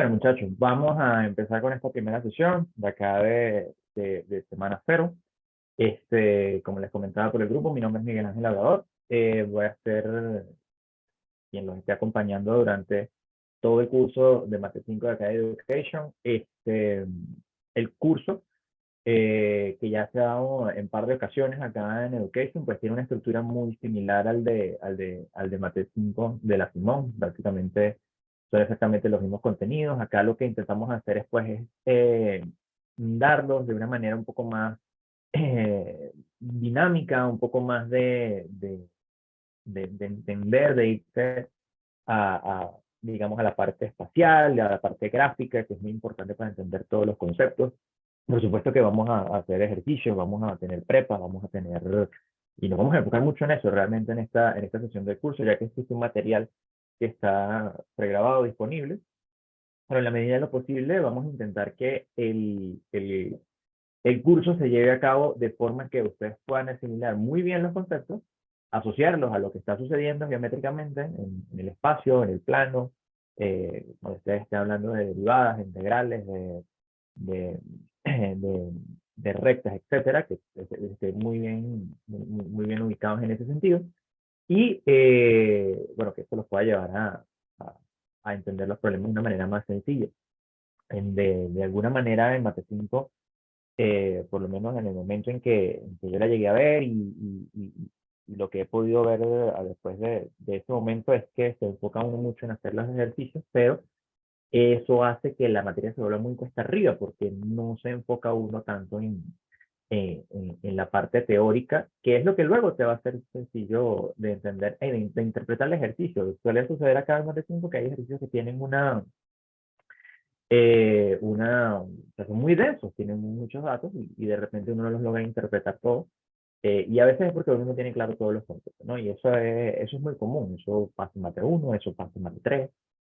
Bueno, muchachos, vamos a empezar con esta primera sesión de acá de Semana Cero. Como les comentaba por el grupo, mi nombre es Miguel Ángel Labrador. Voy a ser quien los esté acompañando durante todo el curso de Mate 5 de acá de Education. El curso que ya se ha dado en par de ocasiones acá en Education, pues tiene una estructura muy similar al de Mate 5 de la Simón. Básicamente son exactamente los mismos contenidos. Acá lo que intentamos hacer es darlos de una manera un poco más dinámica, un poco más de entender, de irse digamos, a la parte espacial, a la parte gráfica, que es muy importante para entender todos los conceptos. Por supuesto que vamos a hacer ejercicios, vamos a tener prepa, vamos a tener, y nos vamos a enfocar mucho en eso realmente en esta sesión del curso, ya que este es un material que está pregrabado, disponible, pero en la medida de lo posible vamos a intentar que el curso se lleve a cabo de forma que ustedes puedan asimilar muy bien los conceptos, asociarlos a lo que está sucediendo geométricamente en el espacio, en el plano, cuando ustedes estén hablando de derivadas, de integrales, de, de, de rectas, etcétera, que estén muy bien ubicados en ese sentido. Y bueno, que esto los pueda llevar a, a entender los problemas de una manera más sencilla. De alguna manera en Mate 5 por lo menos en el momento en que yo la llegué a ver y lo que he podido ver después de ese momento es que se enfoca uno mucho en hacer los ejercicios, pero eso hace que la materia se vuelva muy cuesta arriba porque no se enfoca uno tanto en la parte teórica, que es lo que luego te va a hacer sencillo de entender, de interpretar el ejercicio. Suele suceder acá en Mate 5 que hay ejercicios que tienen o sea, son muy densos, tienen muchos datos y de repente uno no los logra interpretar todos. Y a veces es porque uno no tiene claro todos los conceptos, ¿no? Y eso es muy común, eso pasa en Mate 1, eso pasa en Mate 3.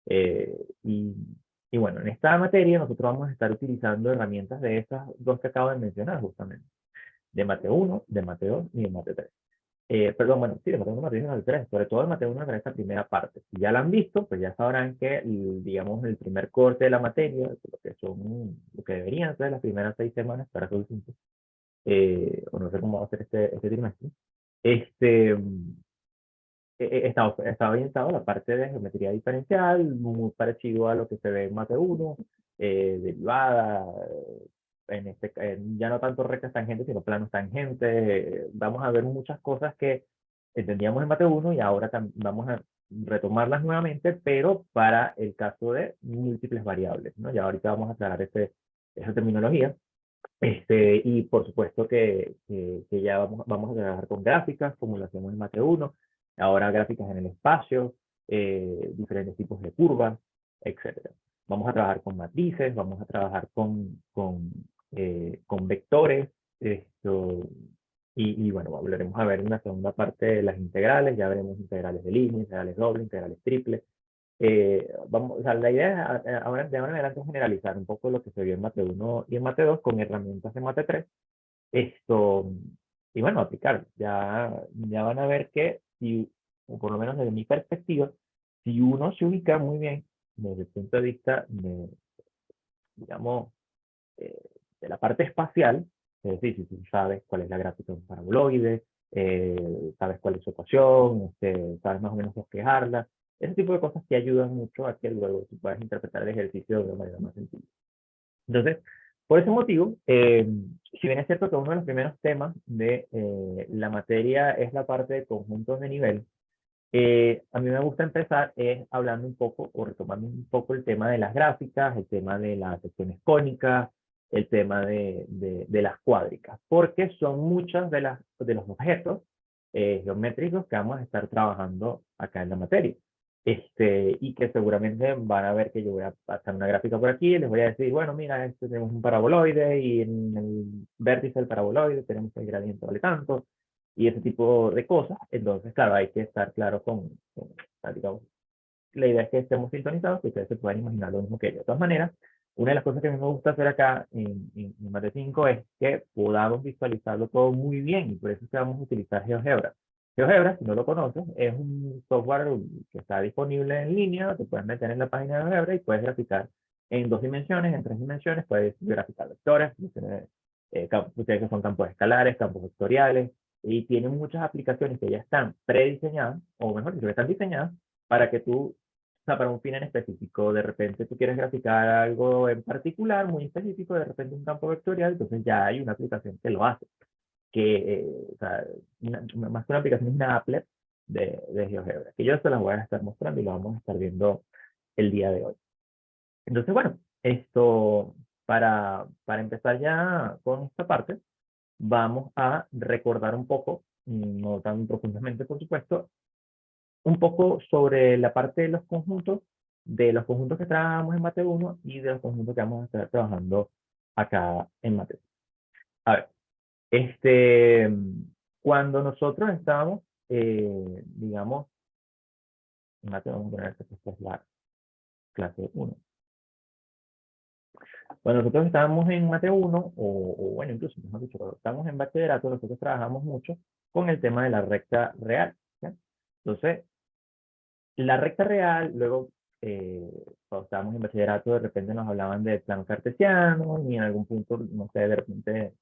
eh, y, y bueno, en esta materia nosotros vamos a estar utilizando herramientas de esas dos que acabo de mencionar justamente, de Mate 1, de Mate 2 y de Mate 3. Perdón, bueno, sí, de Mate 1, Mate 2 y Mate 3, sobre todo el Mate 1 en esta primera parte. Si ya la han visto, pues ya sabrán que, digamos, el primer corte de la materia, lo que deberían ser las primeras 6 semanas para todo el tiempo, o no sé cómo va a ser este trimestre, este, está orientado a la parte de geometría diferencial, muy parecido a lo que se ve en Mate 1, derivada, ya no tanto rectas tangentes, sino planos tangentes. Vamos a ver muchas cosas que entendíamos en Mate 1 y ahora vamos a retomarlas nuevamente, pero para el caso de múltiples variables, ¿no? Ya ahorita vamos a aclarar esa terminología. Y por supuesto que ya vamos a trabajar con gráficas, como lo hacemos en Mate 1, ahora gráficas en el espacio, diferentes tipos de curvas, etcétera. Vamos a trabajar con matrices, vamos a trabajar con vectores, esto, bueno, hablaremos a ver en la segunda parte de las integrales, ya veremos integrales de línea, integrales dobles, integrales triples, o sea, la idea es ahora, de ahora en adelante generalizar un poco lo que se vio en Mate 1 y en Mate 2 con herramientas de Mate 3. Esto, y bueno, aplicar. Ya van a ver que, si, o por lo menos desde mi perspectiva, si uno se ubica muy bien desde el punto de vista digamos, eh, de la parte espacial, es decir, si tú sabes cuál es la gráfica de un paraboloide, sabes cuál es su ecuación, sabes más o menos despejarla, ese tipo de cosas te ayudan mucho a que luego tú puedas interpretar el ejercicio de una manera más sencilla. Entonces, por ese motivo, si bien es cierto que uno de los primeros temas de la materia es la parte de conjuntos de nivel, a mí me gusta empezar hablando un poco o retomando un poco el tema de las gráficas, el tema de las secciones cónicas, el tema de las cuádricas, porque son muchos de los objetos geométricos que vamos a estar trabajando acá en la materia. Y que seguramente van a ver que yo voy a pasar una gráfica por aquí, les voy a decir, bueno, mira, tenemos un paraboloide y en el vértice del paraboloide tenemos el gradiente vale tanto, y ese tipo de cosas. Entonces, claro, hay que estar claro digamos, la idea es que estemos sintonizados, que ustedes se puedan imaginar lo mismo que yo. De todas maneras, una de las cosas que a mí me gusta hacer acá en Mate 5 es que podamos visualizarlo todo muy bien, y por eso es que vamos a utilizar GeoGebra. GeoGebra, si no lo conoces, es un software que está disponible en línea, te puedes meter en la página de GeoGebra y puedes graficar en 2 dimensiones, en 3 dimensiones, puedes graficar vectores, ustedes que son campos escalares, campos vectoriales, y tienen muchas aplicaciones que ya están prediseñadas, o mejor dicho, que están diseñadas para que tú, o sea, para un fin en específico, de repente tú quieres graficar algo en particular, muy específico, de repente un campo vectorial, entonces ya hay una aplicación que lo hace, que, o sea, más que una aplicación es una applet de GeoGebra, que yo se las voy a estar mostrando y lo vamos a estar viendo el día de hoy. Entonces, bueno, esto, para empezar ya con esta parte, vamos a recordar un poco, no tan profundamente por supuesto, un poco sobre la parte de los conjuntos que trabajamos en Mate 1 y de los conjuntos que vamos a estar trabajando acá en Mate. A ver, este, cuando nosotros estábamos, digamos, en Mate, vamos a poner que esta es la clase 1. Cuando nosotros estábamos en Mate 1, o bueno, incluso, mejor dicho, cuando estamos en bachillerato, nosotros trabajamos mucho con el tema de la recta real. ¿Ya? Entonces, la recta real, luego, cuando estábamos en bachillerato, de repente nos hablaban de plano cartesiano, y en algún punto, no sé, de repente,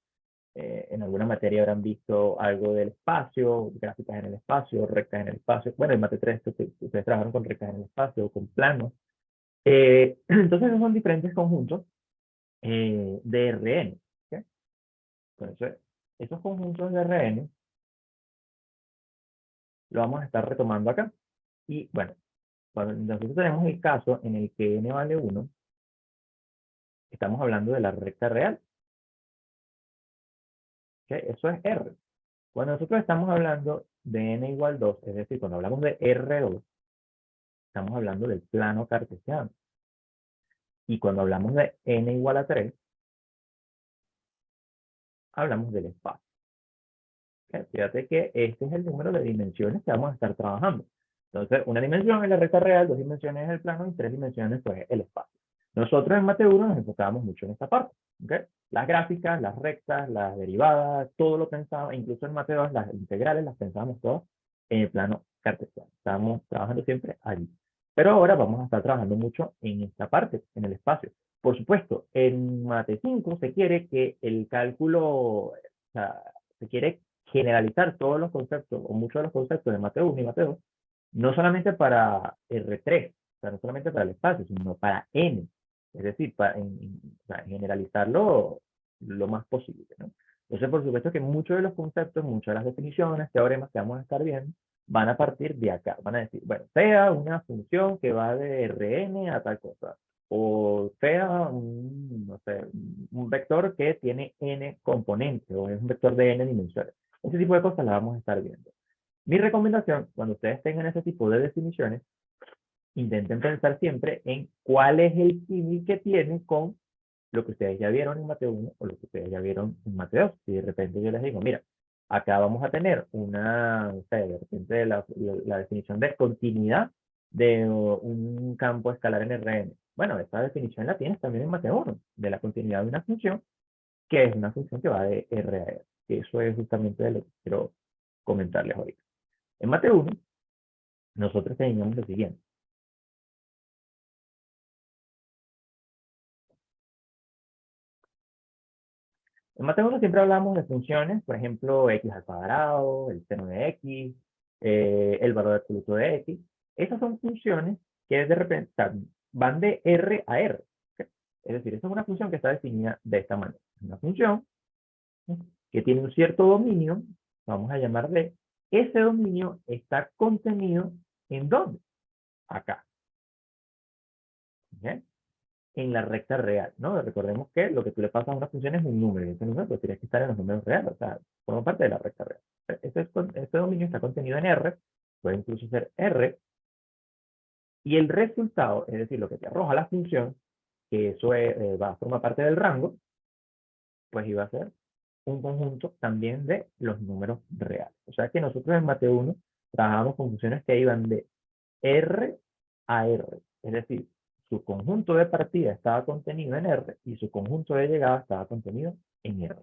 en alguna materia habrán visto algo del espacio, gráficas en el espacio, rectas en el espacio. Bueno, en Mate 3 ustedes trabajaron con rectas en el espacio, con planos. Entonces, esos son diferentes conjuntos de RN. ¿Okay? Entonces, esos conjuntos de RN lo vamos a estar retomando acá. Y bueno, cuando nosotros tenemos el caso en el que n vale 1, estamos hablando de la recta real. ¿Okay? Eso es R. Cuando nosotros estamos hablando de n igual 2, es decir, cuando hablamos de R2, estamos hablando del plano cartesiano. Y cuando hablamos de n igual a 3, hablamos del espacio. ¿Okay? Fíjate que este es el número de dimensiones que vamos a estar trabajando. Entonces, una dimensión es la recta real, 2 dimensiones es el plano y 3 dimensiones pues el espacio. Nosotros en Mate 1 nos enfocábamos mucho en esta parte. ¿Okay? Las gráficas, las rectas, las derivadas, todo lo pensábamos, incluso en Mate 2 las integrales las pensábamos todas en el plano cartesiano. Estábamos trabajando siempre allí. Pero ahora vamos a estar trabajando mucho en esta parte, en el espacio. Por supuesto, en Mate 5 se quiere que el cálculo, o sea, se quiere generalizar todos los conceptos, o muchos de los conceptos de Mate 1 y Mate 2, no solamente para R3, o sea, no solamente para el espacio, sino para N. Es decir, o sea, generalizarlo lo más posible, ¿no? Entonces, por supuesto que muchos de los conceptos, muchas de las definiciones, teoremas que vamos a estar viendo, van a partir de acá. Van a decir, bueno, sea una función que va de Rn a tal cosa, o sea, no sé, un vector que tiene n componentes, o es un vector de n dimensiones. Ese tipo de cosas las vamos a estar viendo. Mi recomendación, cuando ustedes tengan ese tipo de definiciones, intenten pensar siempre en cuál es el símil que tiene con lo que ustedes ya vieron en Mate 1 o lo que ustedes ya vieron en Mate 2. Si de repente yo les digo, mira, acá vamos a tener una, no sé, de repente la definición de continuidad de un campo escalar en Rn. Bueno, esa definición la tienes también en Mate 1, de la continuidad de una función, que es una función que va de R a R. Que eso es justamente de lo que quiero comentarles hoy. En Mate 1, nosotros teníamos lo siguiente. En Mate 1 siempre hablamos de funciones, por ejemplo, x al cuadrado, el seno de x, el valor absoluto de x. Esas son funciones que de repente van de R a R. ¿Okay? Es decir, esa es una función que está definida de esta manera. Es una función que tiene un cierto dominio, vamos a llamarle, ese dominio está contenido ¿en dónde? Acá. ¿Okay? En la recta real, ¿no? Recordemos que lo que tú le pasas a una función es un número, y ese número pues tiene que estar en los números reales, o sea, forma parte de la recta real. Este dominio está contenido en R, puede incluso ser R, y el resultado, es decir, lo que te arroja la función, que eso va a formar parte del rango, pues iba a ser un conjunto también de los números reales. O sea que nosotros en Mate 1 trabajamos con funciones que iban de R a R, es decir, su conjunto de partida estaba contenido en R y su conjunto de llegada estaba contenido en R.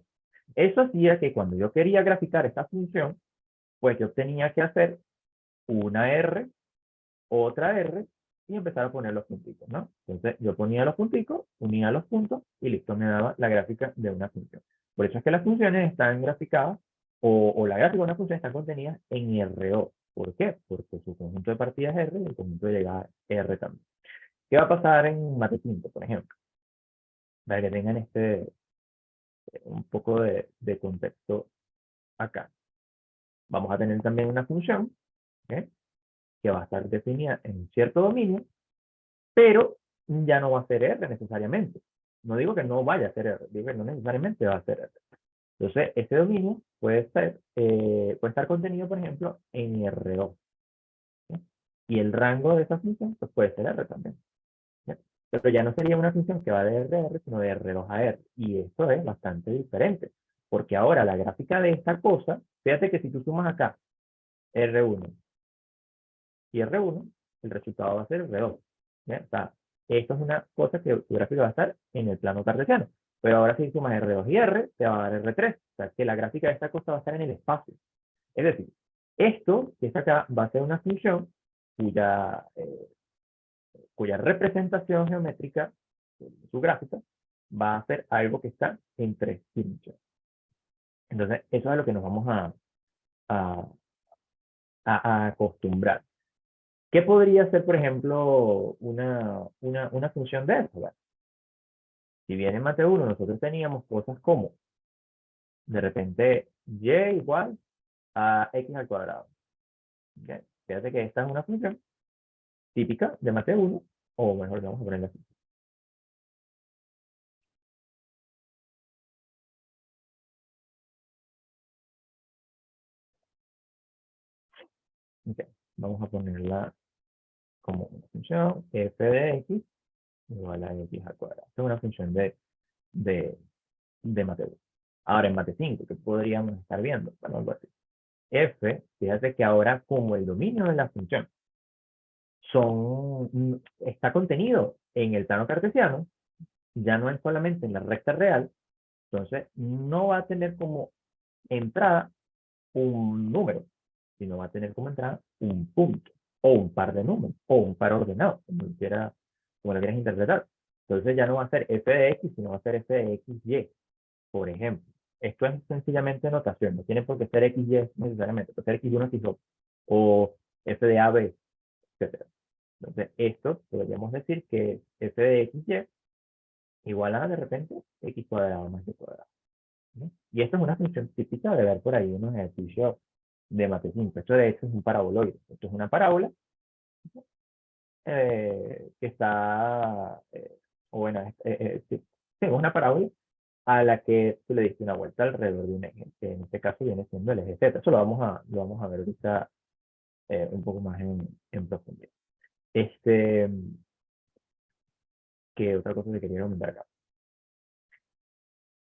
Eso hacía que cuando yo quería graficar esta función, pues yo tenía que hacer una R, otra R y empezar a poner los puntitos, ¿no? Entonces yo ponía los puntitos, unía los puntos y listo, me daba la gráfica de una función. Por eso es que las funciones están graficadas o la gráfica de una función está contenida en RO. ¿Por qué? Porque su conjunto de partidas es R y el conjunto de llegadas es R también. ¿Qué va a pasar en Mate 5, por ejemplo? Para que tengan un poco de contexto acá. Vamos a tener también una función, ¿okay?, que va a estar definida en un cierto dominio, pero ya no va a ser R necesariamente. No digo que no vaya a ser R, digo que no necesariamente va a ser R. Entonces, este dominio puede estar contenido, por ejemplo, en R2. ¿Sí? Y el rango de esa función pues puede ser R también. ¿Sí? Pero ya no sería una función que va de R a R, sino de R2 a R. Y esto es bastante diferente. Porque ahora la gráfica de esta cosa, fíjate que si tú sumas acá R1 y R1, el resultado va a ser R2. ¿Sí? O sea, esto es una cosa que tu gráfica va a estar en el plano cartesiano. Pero ahora si sumas R2 y R, te va a dar R3. O sea, que la gráfica de esta cosa va a estar en el espacio. Es decir, esto que está acá va a ser una función cuya representación geométrica, su gráfica, va a ser algo que está en tres dimensiones. Entonces, eso es a lo que nos vamos a, a acostumbrar. ¿Qué podría ser, por ejemplo, una función de eso? Bueno, si bien en Mate 1 nosotros teníamos cosas como, de repente, y igual a x al cuadrado. ¿Okay? Fíjate que esta es una función típica de Mate 1, o mejor, vamos a ponerla así. Okay. Vamos a ponerla como una función f de x igual a x al cuadrado. Esta es una función de, de Mate 1. Ahora en Mate 5, ¿qué podríamos estar viendo? Bueno, algo así. F, fíjate que ahora como el dominio de la función está contenido en el plano cartesiano, ya no es solamente en la recta real, entonces no va a tener como entrada un número, sino va a tener como entrada un punto, o un par de números, o un par ordenado, como lo quieras interpretar. Entonces ya no va a ser f de x, sino va a ser f de x, y, por ejemplo. Esto es sencillamente notación, no tiene por qué ser x, y necesariamente, puede ser x1, x2, o f de a, b, etc. Entonces, esto podríamos decir que f de x, y igual a, de repente, x cuadrado más y cuadrado. ¿No? Y esto es una función típica de ver por ahí unos ejercicios de Mate 5. Esto de hecho es un paraboloide. Esto es una parábola que está, o bueno, sí, sí, es una parábola a la que tú le diste una vuelta alrededor de un eje, que en este caso viene siendo el eje Z. Eso lo vamos a ver ahorita un poco más en profundidad. ¿Qué otra cosa te quería comentar acá?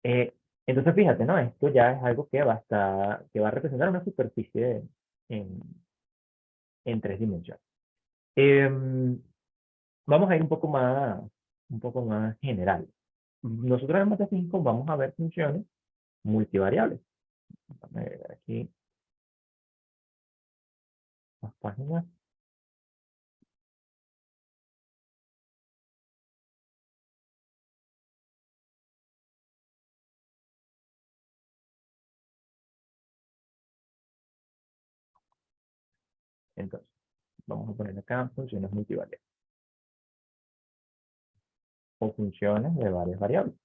Eh, entonces, fíjate, ¿no? Esto ya es algo que va a representar una superficie en, en tres dimensiones. Em, Vamos a ir un poco más general. Nosotros en Mate 5 vamos a ver funciones multivariables. Déjame ver aquí las páginas. Entonces, vamos a poner acá funciones multivariables o funciones de varias variables.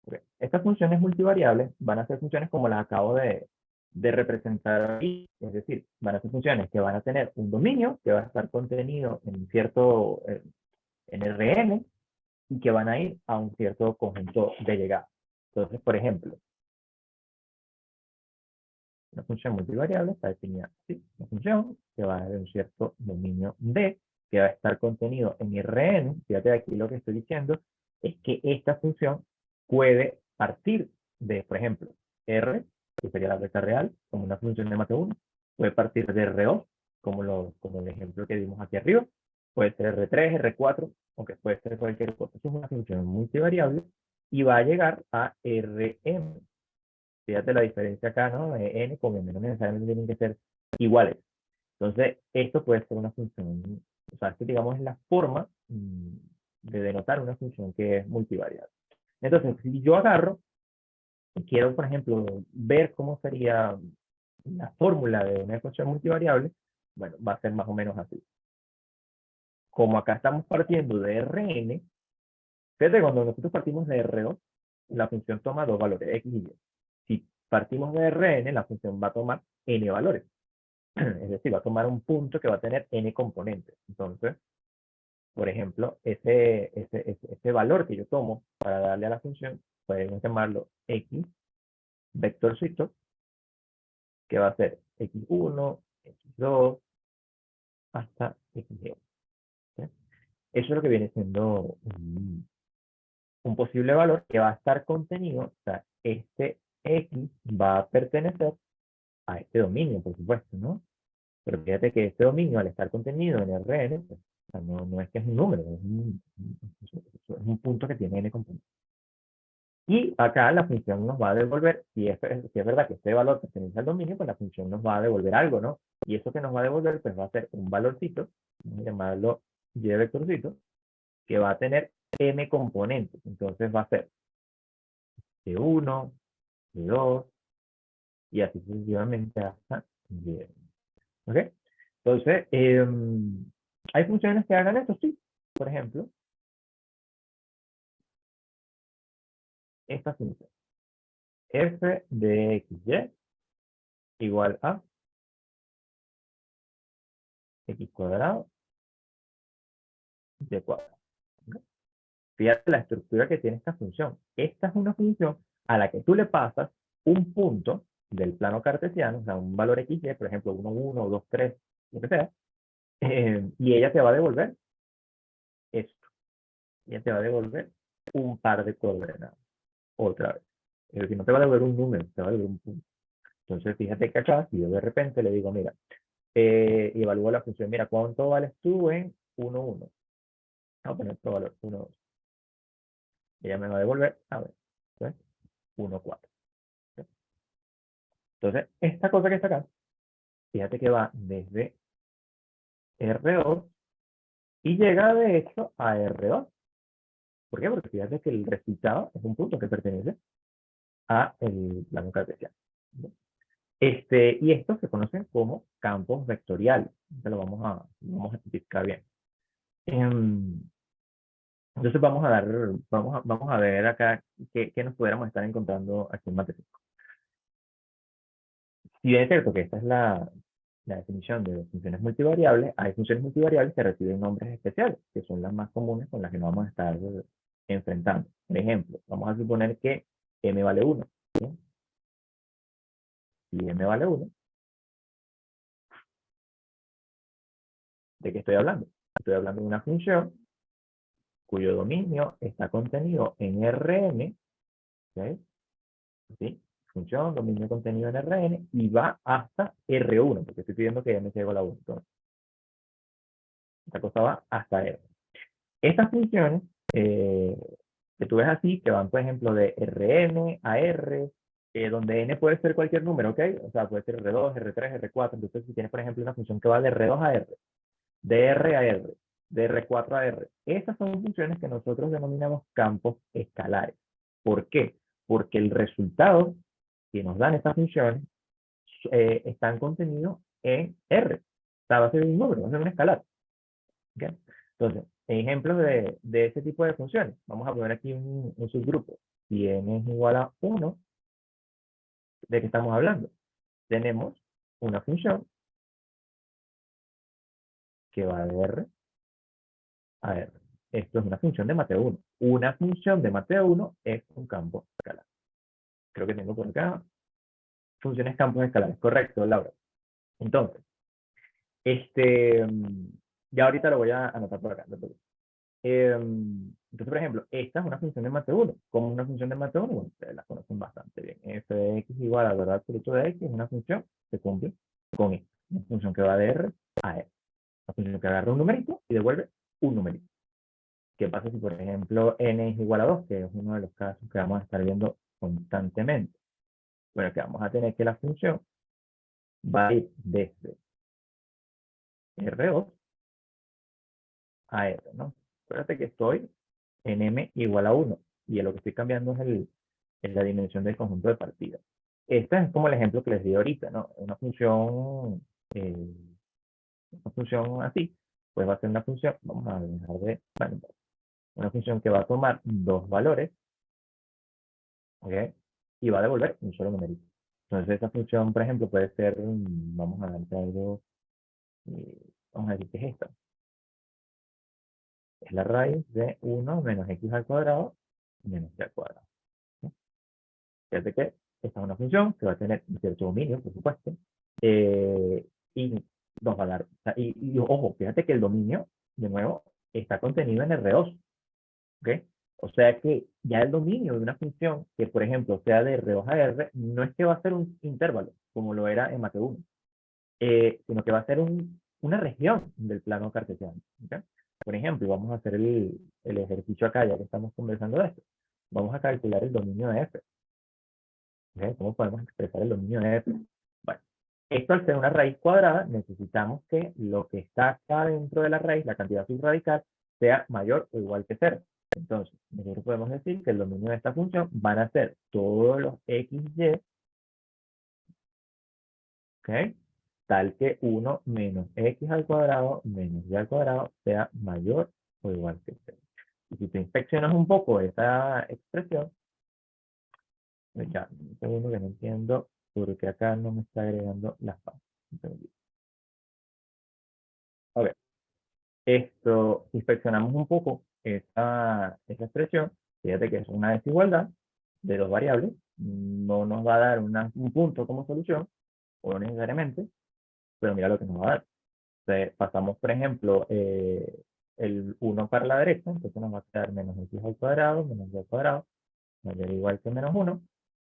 Ok. Estas funciones multivariables van a ser funciones como las acabo de representar aquí, es decir, van a ser funciones que van a tener un dominio que va a estar contenido en cierto, en Rn, y que van a ir a un cierto conjunto de llegadas. Entonces, por ejemplo, una función multivariable está definida así, una función que va a tener un cierto dominio D, que va a estar contenido en Rn. Fíjate aquí lo que estoy diciendo, es que esta función puede partir de, por ejemplo, R, que sería la recta real, como una función de Mate 1, puede partir de R2, como el ejemplo que vimos aquí arriba, puede ser R3, R4, aunque puede ser cualquier cosa. Es una función multivariable y va a llegar a Rm. Fíjate la diferencia acá, ¿no? De n con m no necesariamente tienen que ser iguales. Entonces, esto puede ser una función, o sea, esto digamos es la forma de denotar una función que es multivariable. Entonces, si yo agarro y quiero, por ejemplo, ver cómo sería la fórmula de una ecuación multivariable, bueno, va a ser más o menos así. Como acá estamos partiendo de Rn, fíjate, cuando nosotros partimos de R2, la función toma dos valores, x y y. Si partimos de Rn, la función va a tomar n valores. Es decir, va a tomar un punto que va a tener n componentes. Entonces, por ejemplo, ese valor que yo tomo para darle a la función, podemos llamarlo x vectorcito, que va a ser x1, x2, hasta xy. ¿Sí? Eso es lo que viene siendo un posible valor que va a estar contenido, o sea, este x va a pertenecer a este dominio, por supuesto, ¿no? Pero fíjate que este dominio, al estar contenido en Rn, pues, o sea, no es que es un número, es un punto que tiene n componentes. Y acá la función nos va a devolver, si es verdad que este valor pertenece al dominio, pues la función nos va a devolver algo, ¿no? Y eso que nos va a devolver, pues va a ser un valorcito, vamos a llamarlo y vectorcito, que va a tener m componentes. Entonces va a ser t1, t2, y así sucesivamente hasta y. ¿Ok? Entonces, ¿hay funciones que hagan esto? Sí. Por ejemplo, esta función. F de xy igual a x cuadrado y cuadrado. ¿Ok? Fíjate la estructura que tiene esta función. Esta es una función a la que tú le pasas un punto del plano cartesiano, o sea, un valor xy, por ejemplo, 1, 1, 2, 3, lo que sea, y ella te va a devolver esto. Ella te va a devolver un par de coordenadas, otra vez. Es decir, no te va a devolver un número, te va a devolver un punto. Entonces, fíjate que acá, si yo de repente le digo, mira, y evalúo la función, mira, ¿cuánto vales tú en 1, 1? Vamos a poner otro valor, 1, 2. Ella me va a devolver, a ver, ¿ves? 1, 4. Entonces, esta cosa que está acá, fíjate que va desde R2 y llega de hecho a R2. ¿Por qué? Porque fíjate que el resultado es un punto que pertenece a el plano cartesiano. Y estos se conocen como campos vectoriales. Entonces lo vamos a explicar bien. Entonces vamos a ver acá qué nos pudiéramos estar encontrando aquí en matemáticas. Si bien es cierto que esta es la definición de funciones multivariables, hay funciones multivariables que reciben nombres especiales, que son las más comunes con las que nos vamos a estar enfrentando. Por ejemplo, vamos a suponer que m vale 1. ¿Sí? Si m vale 1, ¿de qué estoy hablando? Estoy hablando de una función cuyo dominio está contenido en Rn, ¿okay? ¿Sí? Función, dominio contenido en Rn, y va hasta R1, porque estoy pidiendo que ya me llegue a la 1. Entonces, esta cosa va hasta R. Estas funciones que tú ves así, que van, por ejemplo, de Rn a R, donde n puede ser cualquier número, ¿ok? O sea, puede ser R2, R3, R4. Entonces, si tienes, por ejemplo, una función que va de R2 a R, de R a R, de R4 a R, esas son funciones que nosotros denominamos campos escalares. ¿Por qué? Porque el resultado que nos dan estas funciones están contenidos en R. O sea, va a ser un número, va a ser un escalar. ¿Okay? Entonces, ejemplos de ese tipo de funciones. Vamos a poner aquí un subgrupo. Si n es igual a 1, ¿de qué estamos hablando? Tenemos una función que va de R a R. Esto es una función de Mateo 1. Una función de Mateo 1 es un campo escalar. Creo que tengo por acá funciones campos escalares. Correcto, Laura. Entonces, ya ahorita lo voy a anotar por acá. Entonces, por ejemplo, esta es una función de Mateo 1. ¿Cómo es una función de Mateo 1? Bueno, ustedes la conocen bastante bien. F de x igual al verdad absoluto de x es una función que cumple con esto. Una función que va de R a R. Una función que agarra un numerito y devuelve un numerito. ¿Qué pasa si, por ejemplo, n es igual a 2? Que es uno de los casos que vamos a estar viendo constantemente. Bueno, que vamos a tener que la función va a ir desde R2 a R, ¿no? Acuérdate que estoy en M igual a 1 y lo que estoy cambiando es la dimensión del conjunto de partidas. Este es como el ejemplo que les di ahorita, ¿no? Eh, una función así, pues va a ser una función, vamos a dejar de, bueno, una función que va a tomar dos valores, ¿ok? Y va a devolver un solo numerito. Entonces esa función, por ejemplo, puede ser, vamos a dar algo, vamos a decir que es esta. Es la raíz de 1 menos x al cuadrado menos y al cuadrado. ¿Sí? Fíjate que esta es una función que va a tener un cierto dominio, por supuesto, y nos va a dar, o sea, y ojo, fíjate que el dominio, de nuevo, está contenido en R2, ¿ok? O sea que ya el dominio de una función que, por ejemplo, sea de R2 a R, no es que va a ser un intervalo, como lo era en Mate 1, sino que va a ser una región del plano cartesiano, ¿ok? Por ejemplo, vamos a hacer el ejercicio acá, ya que estamos conversando de esto. Vamos a calcular el dominio de F. ¿Ok? ¿Cómo podemos expresar el dominio de F? Bueno, esto al ser una raíz cuadrada, necesitamos que lo que está acá dentro de la raíz, la cantidad subradical, sea mayor o igual que 0. Entonces, nosotros podemos decir que el dominio de esta función van a ser todos los xy, ¿ok? Tal que 1 menos x al cuadrado menos y al cuadrado sea mayor o igual que 0. Y si te inspeccionas un poco esa expresión, pues ya, un segundo que no entiendo porque acá no me está agregando las partes. A ver, esto, inspeccionamos un poco esa expresión, fíjate que es una desigualdad de dos variables, no nos va a dar un punto como solución, o no necesariamente, pero mira lo que nos va a dar. Pasamos, por ejemplo, el 1 para la derecha, entonces nos va a quedar menos x al cuadrado, menos y al cuadrado, mayor o igual que menos 1.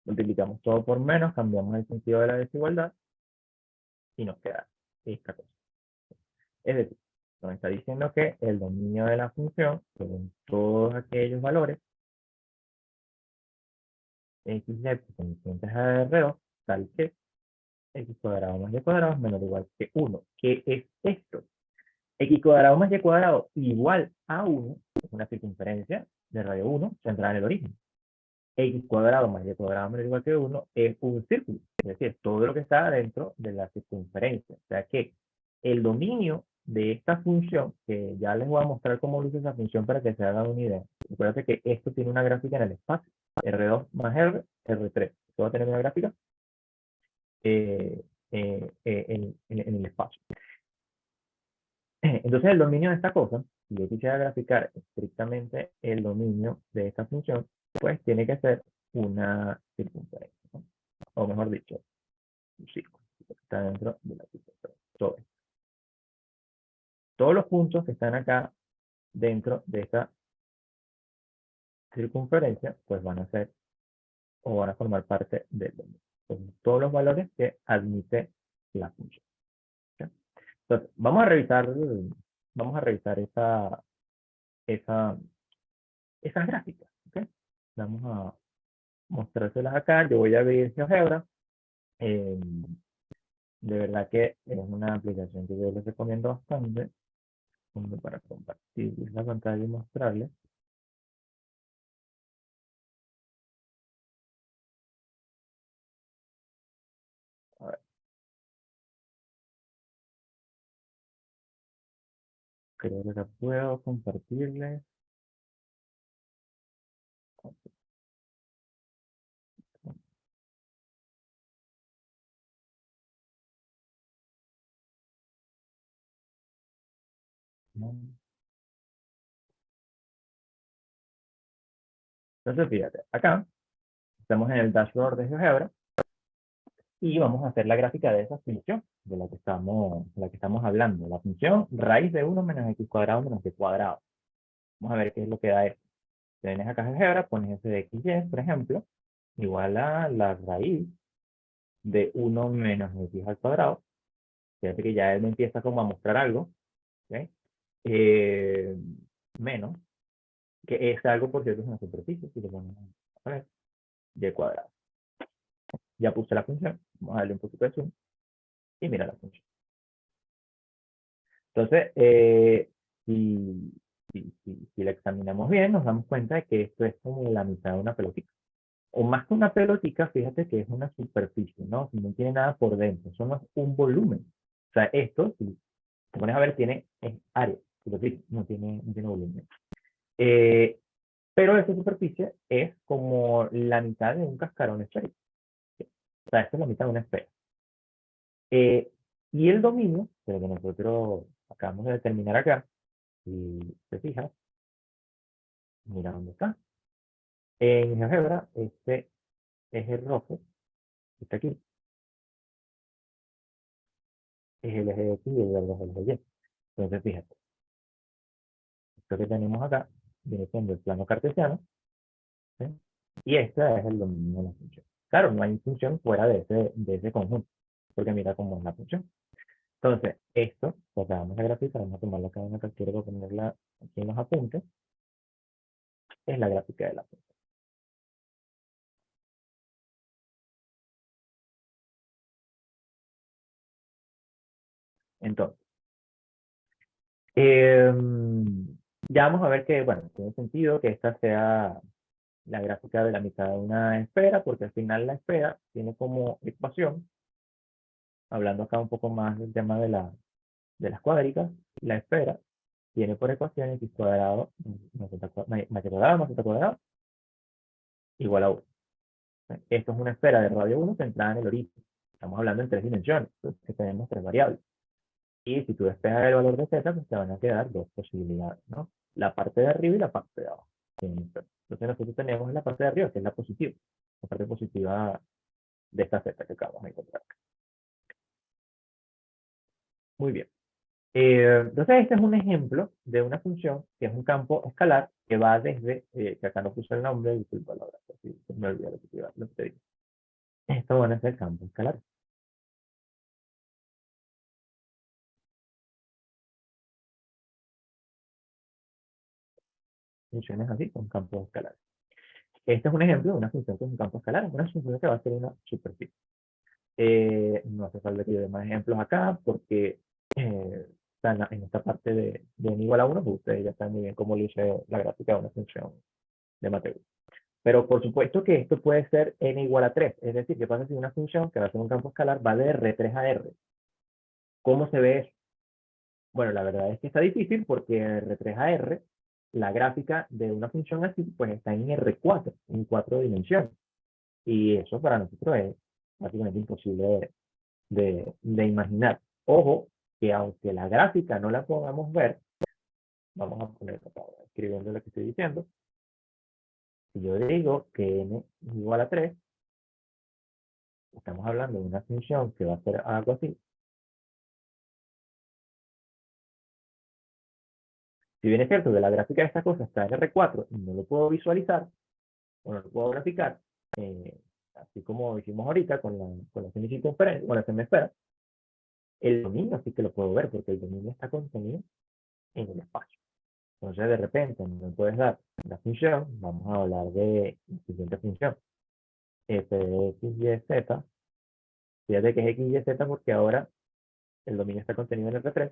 Multiplicamos todo por menos, cambiamos el sentido de la desigualdad y nos queda esta cosa. Es decir, nos está diciendo que el dominio de la función, según todos aquellos valores, x y pertenecientes a R2, tal que x cuadrado más y cuadrado es menor o igual que 1. ¿Qué es esto? X cuadrado más y cuadrado igual a 1 es una circunferencia de radio 1 centrada en el origen. X cuadrado más y cuadrado menor o igual que 1 es un círculo, es decir, todo lo que está dentro de la circunferencia. O sea que el dominio de esta función, que ya les voy a mostrar cómo luce esa función para que se hagan una idea. Recuerda que esto tiene una gráfica en el espacio, R2 más R, R3. Esto va a tener una gráfica en el espacio. Entonces el dominio de esta cosa, si yo quisiera graficar estrictamente el dominio de esta función, pues tiene que ser una circunferencia, ¿no? O mejor dicho, un círculo que está dentro de la circunferencia. Todos los puntos que están acá dentro de esta circunferencia, pues van a ser o van a formar parte del dominio. Entonces, todos los valores que admite la función. ¿Ok? Entonces, vamos a revisar esa, esas gráficas. ¿Ok? Vamos a mostrárselas acá. Yo voy a abrir GeoGebra. Eh, de verdad que es una aplicación que yo les recomiendo bastante como para compartir la pantalla y mostrarles. A ver, creo que la puedo compartirles. Entonces, fíjate, acá estamos en el dashboard de GeoGebra y vamos a hacer la gráfica de esa función de la que estamos hablando. La función raíz de 1 menos x cuadrado menos y cuadrado. Vamos a ver qué es lo que da esto. Tienes acá GeoGebra, pones f de x, y, por ejemplo, igual a la raíz de 1 menos x al cuadrado. Fíjate que ya él me empieza como a mostrar algo, ¿ok? Eh, menos, que es algo, por cierto, es una superficie, si lo ponemos a ver, y cuadrado. Ya puse la función, vamos a darle un poquito de zoom y mira la función. Entonces, si la examinamos bien, nos damos cuenta de que esto es como la mitad de una pelotita. O más que una pelotita, fíjate que es una superficie, ¿no? No tiene nada por dentro, eso no es un volumen. O sea, esto, si te pones a ver, tiene es área, superficie, no tiene volumen. Eh, pero esa superficie es como la mitad de un cascarón esférico. O sea, esta es la mitad de una esfera. Eh, y el dominio, pero que nosotros acabamos de determinar acá, si te fijas, mira dónde está. En GeoGebra, este eje rojo, está aquí, es el eje X y el verde es el eje Y. Entonces, fíjate, esto que tenemos acá viene siendo el plano cartesiano, ¿sí? Y este es el dominio de la función. Claro, no hay función fuera de ese conjunto, porque mira cómo es la función. Entonces, esto lo acabamos de graficar, vamos a tomarlo acá en una captura para ponerla aquí en los apuntes, es la gráfica de la función. Entonces, eh, ya vamos a ver que, bueno, tiene sentido que esta sea la gráfica de la mitad de una esfera, porque al final la esfera tiene como ecuación, hablando acá un poco más del tema de las cuadricas, la esfera tiene por ecuación x cuadrado más cuadrado más z cuadrado igual a 1. Esto es una esfera de radio 1 centrada en el origen. Estamos hablando en 3 dimensiones, entonces que tenemos 3 variables. Y si tú despejas el valor de z, pues te van a quedar dos posibilidades, ¿no? La parte de arriba y la parte de abajo. Entonces nosotros tenemos en la parte de arriba, que es la positiva, la parte positiva de esta z que acabamos de encontrar. Muy bien. Entonces este es un ejemplo de una función que es un campo escalar que va desde, que acá no puse el nombre, disculpa la verdad, me olvidé lo que te dije. Esto van a ser campos escalares. Funciones así con campos escalares. Este es un ejemplo de una función que es un campo escalar, una función que va a ser una superficie. No hace falta que yo dé más ejemplos acá, porque en esta parte de n igual a 1, pues ustedes ya saben muy bien cómo le hice la gráfica de una función de Mateo. Pero por supuesto que esto puede ser n igual a 3. Es decir, ¿qué pasa si una función que va a ser un campo escalar va de R3 a R? ¿Cómo se ve eso? Bueno, la verdad es que está difícil porque R3 a R, la gráfica de una función así, pues está en R4, en 4 dimensiones. Y eso para nosotros es básicamente imposible de imaginar. Ojo, que aunque la gráfica no la podamos ver, vamos a poner acá, escribiendo lo que estoy diciendo. Si yo digo que n es igual a 3, estamos hablando de una función que va a ser algo así. Si bien es cierto que la gráfica de esta cosa está en R4 y no lo puedo visualizar, o no lo puedo graficar, así como hicimos ahorita con la semicircunferencia, con la semiesfera, el dominio sí que lo puedo ver, porque el dominio está contenido en el espacio. Entonces, de repente, me puedes dar la función, vamos a hablar de la siguiente función, f de x, y, z, fíjate que es x, y, z porque ahora el dominio está contenido en R3,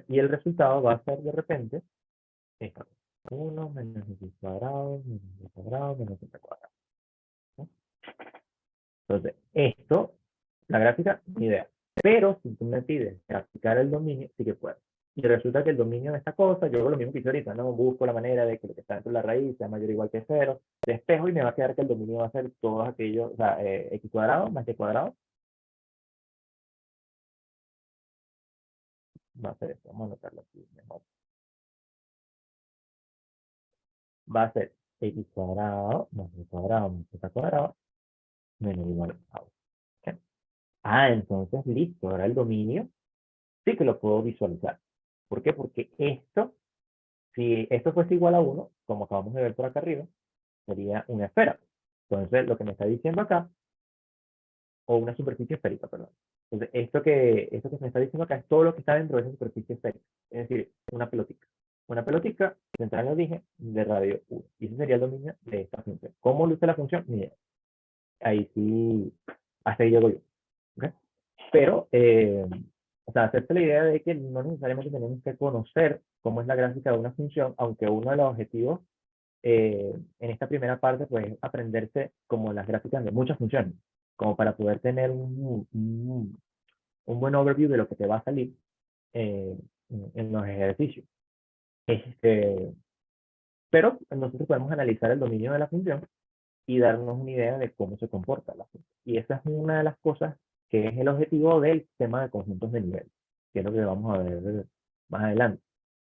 y el resultado va a ser de repente esto, 1 menos x cuadrado, menos y cuadrado, menos z cuadrado, ¿no? Entonces, esto, la gráfica, ni idea. Pero si tú me pides graficar el dominio, sí que puedo. Y resulta que el dominio de esta cosa, yo hago lo mismo que hice ahorita, ¿no? Busco la manera de que lo que está dentro de la raíz sea mayor o igual que 0, despejo y me va a quedar que el dominio va a ser todos aquellos, o sea, x cuadrado más y cuadrado, va a ser esto, vamos a anotarlo aquí mejor. Va a ser x cuadrado más y cuadrado más z cuadrado menos o igual a 1. ¿Okay? Entonces listo, ahora el dominio sí que lo puedo visualizar. ¿Por qué? Porque esto, si esto fuese igual a 1, como acabamos de ver por acá arriba, sería una esfera. Entonces, lo que me está diciendo acá, o una superficie esférica, perdón. Entonces, esto que me está diciendo acá es todo lo que está dentro de esa superficie esférica. Es decir, una pelotica. Una pelotica central en el origen de radio 1. Y ese sería el dominio de esta función. ¿Cómo luce la función? Ni idea. ahí sí, hasta ahí llego yo. ¿Ok? Pero, o sea, hacerse la idea de que no necesariamente tenemos que conocer cómo es la gráfica de una función, aunque uno de los objetivos en esta primera parte, pues, aprenderse como las gráficas de muchas funciones, como para poder tener un buen overview de lo que te va a salir eh, en los ejercicios. Este, pero nosotros podemos analizar el dominio de la función y darnos una idea de cómo se comporta la función. Y esa es una de las cosas que es el objetivo del sistema de conjuntos de nivel, que es lo que vamos a ver más adelante.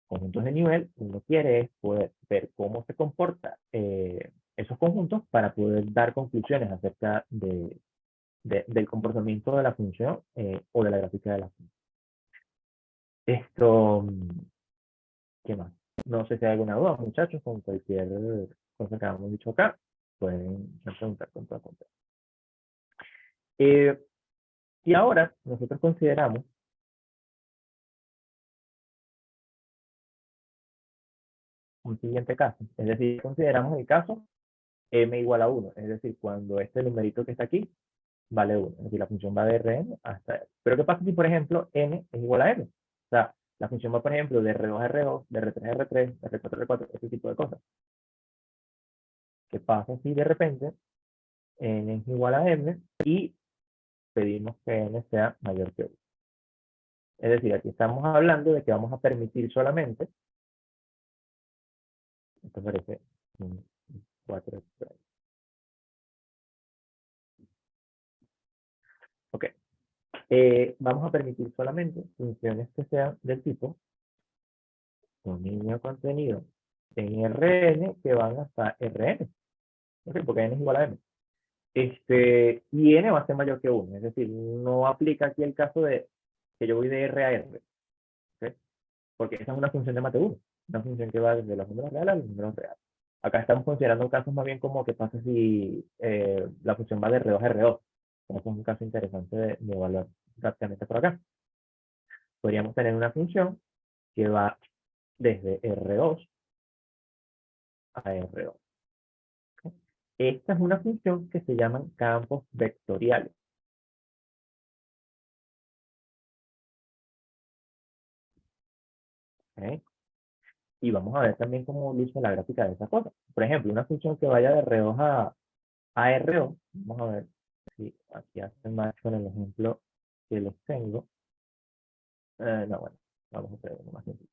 Conjuntos de nivel, uno quiere es poder ver cómo se comporta esos conjuntos para poder dar conclusiones acerca del comportamiento de la función o de la gráfica de la función. Esto, ¿qué más? No sé si hay alguna duda, muchachos, con cualquier cosa que hayamos dicho acá. Pueden preguntar con toda confianza. Y ahora nosotros consideramos un siguiente caso. Es decir, consideramos el caso m igual a 1. Es decir, cuando este numerito que está aquí vale 1. Es decir, la función va de Rn hasta R. Pero ¿qué pasa si, por ejemplo, n es igual a r? O sea, la función va, por ejemplo, de R2 a R2, de R3 a R3, de R4 a R4, ese tipo de cosas. ¿Qué pasa si de repente n es igual a m y pedimos que n sea mayor que 1? Es decir, aquí estamos hablando de que vamos a permitir solamente, esto parece un 4. Ok, vamos a permitir solamente funciones que sean del tipo dominio contenido en Rn que van hasta Rn, ¿okay? Porque n es igual a m. Y n va a ser mayor que 1, es decir, no aplica aquí el caso de que yo voy de R a R, ¿okay? Porque esa es una función de mate 1, una función que va desde los números reales a los números reales. Acá estamos considerando casos más bien como que pasa si la función va de R2 a R2. Eso es un caso interesante de evaluar rápidamente por acá. Podríamos tener una función que va desde R2 a R2. Esta es una función que se llaman campos vectoriales. ¿Okay? Y vamos a ver también cómo luce la gráfica de esa cosa. Por ejemplo, una función que vaya de R2 a R2, vamos a ver si aquí hace más con el ejemplo que les tengo. No, bueno, vamos a hacer uno más simple.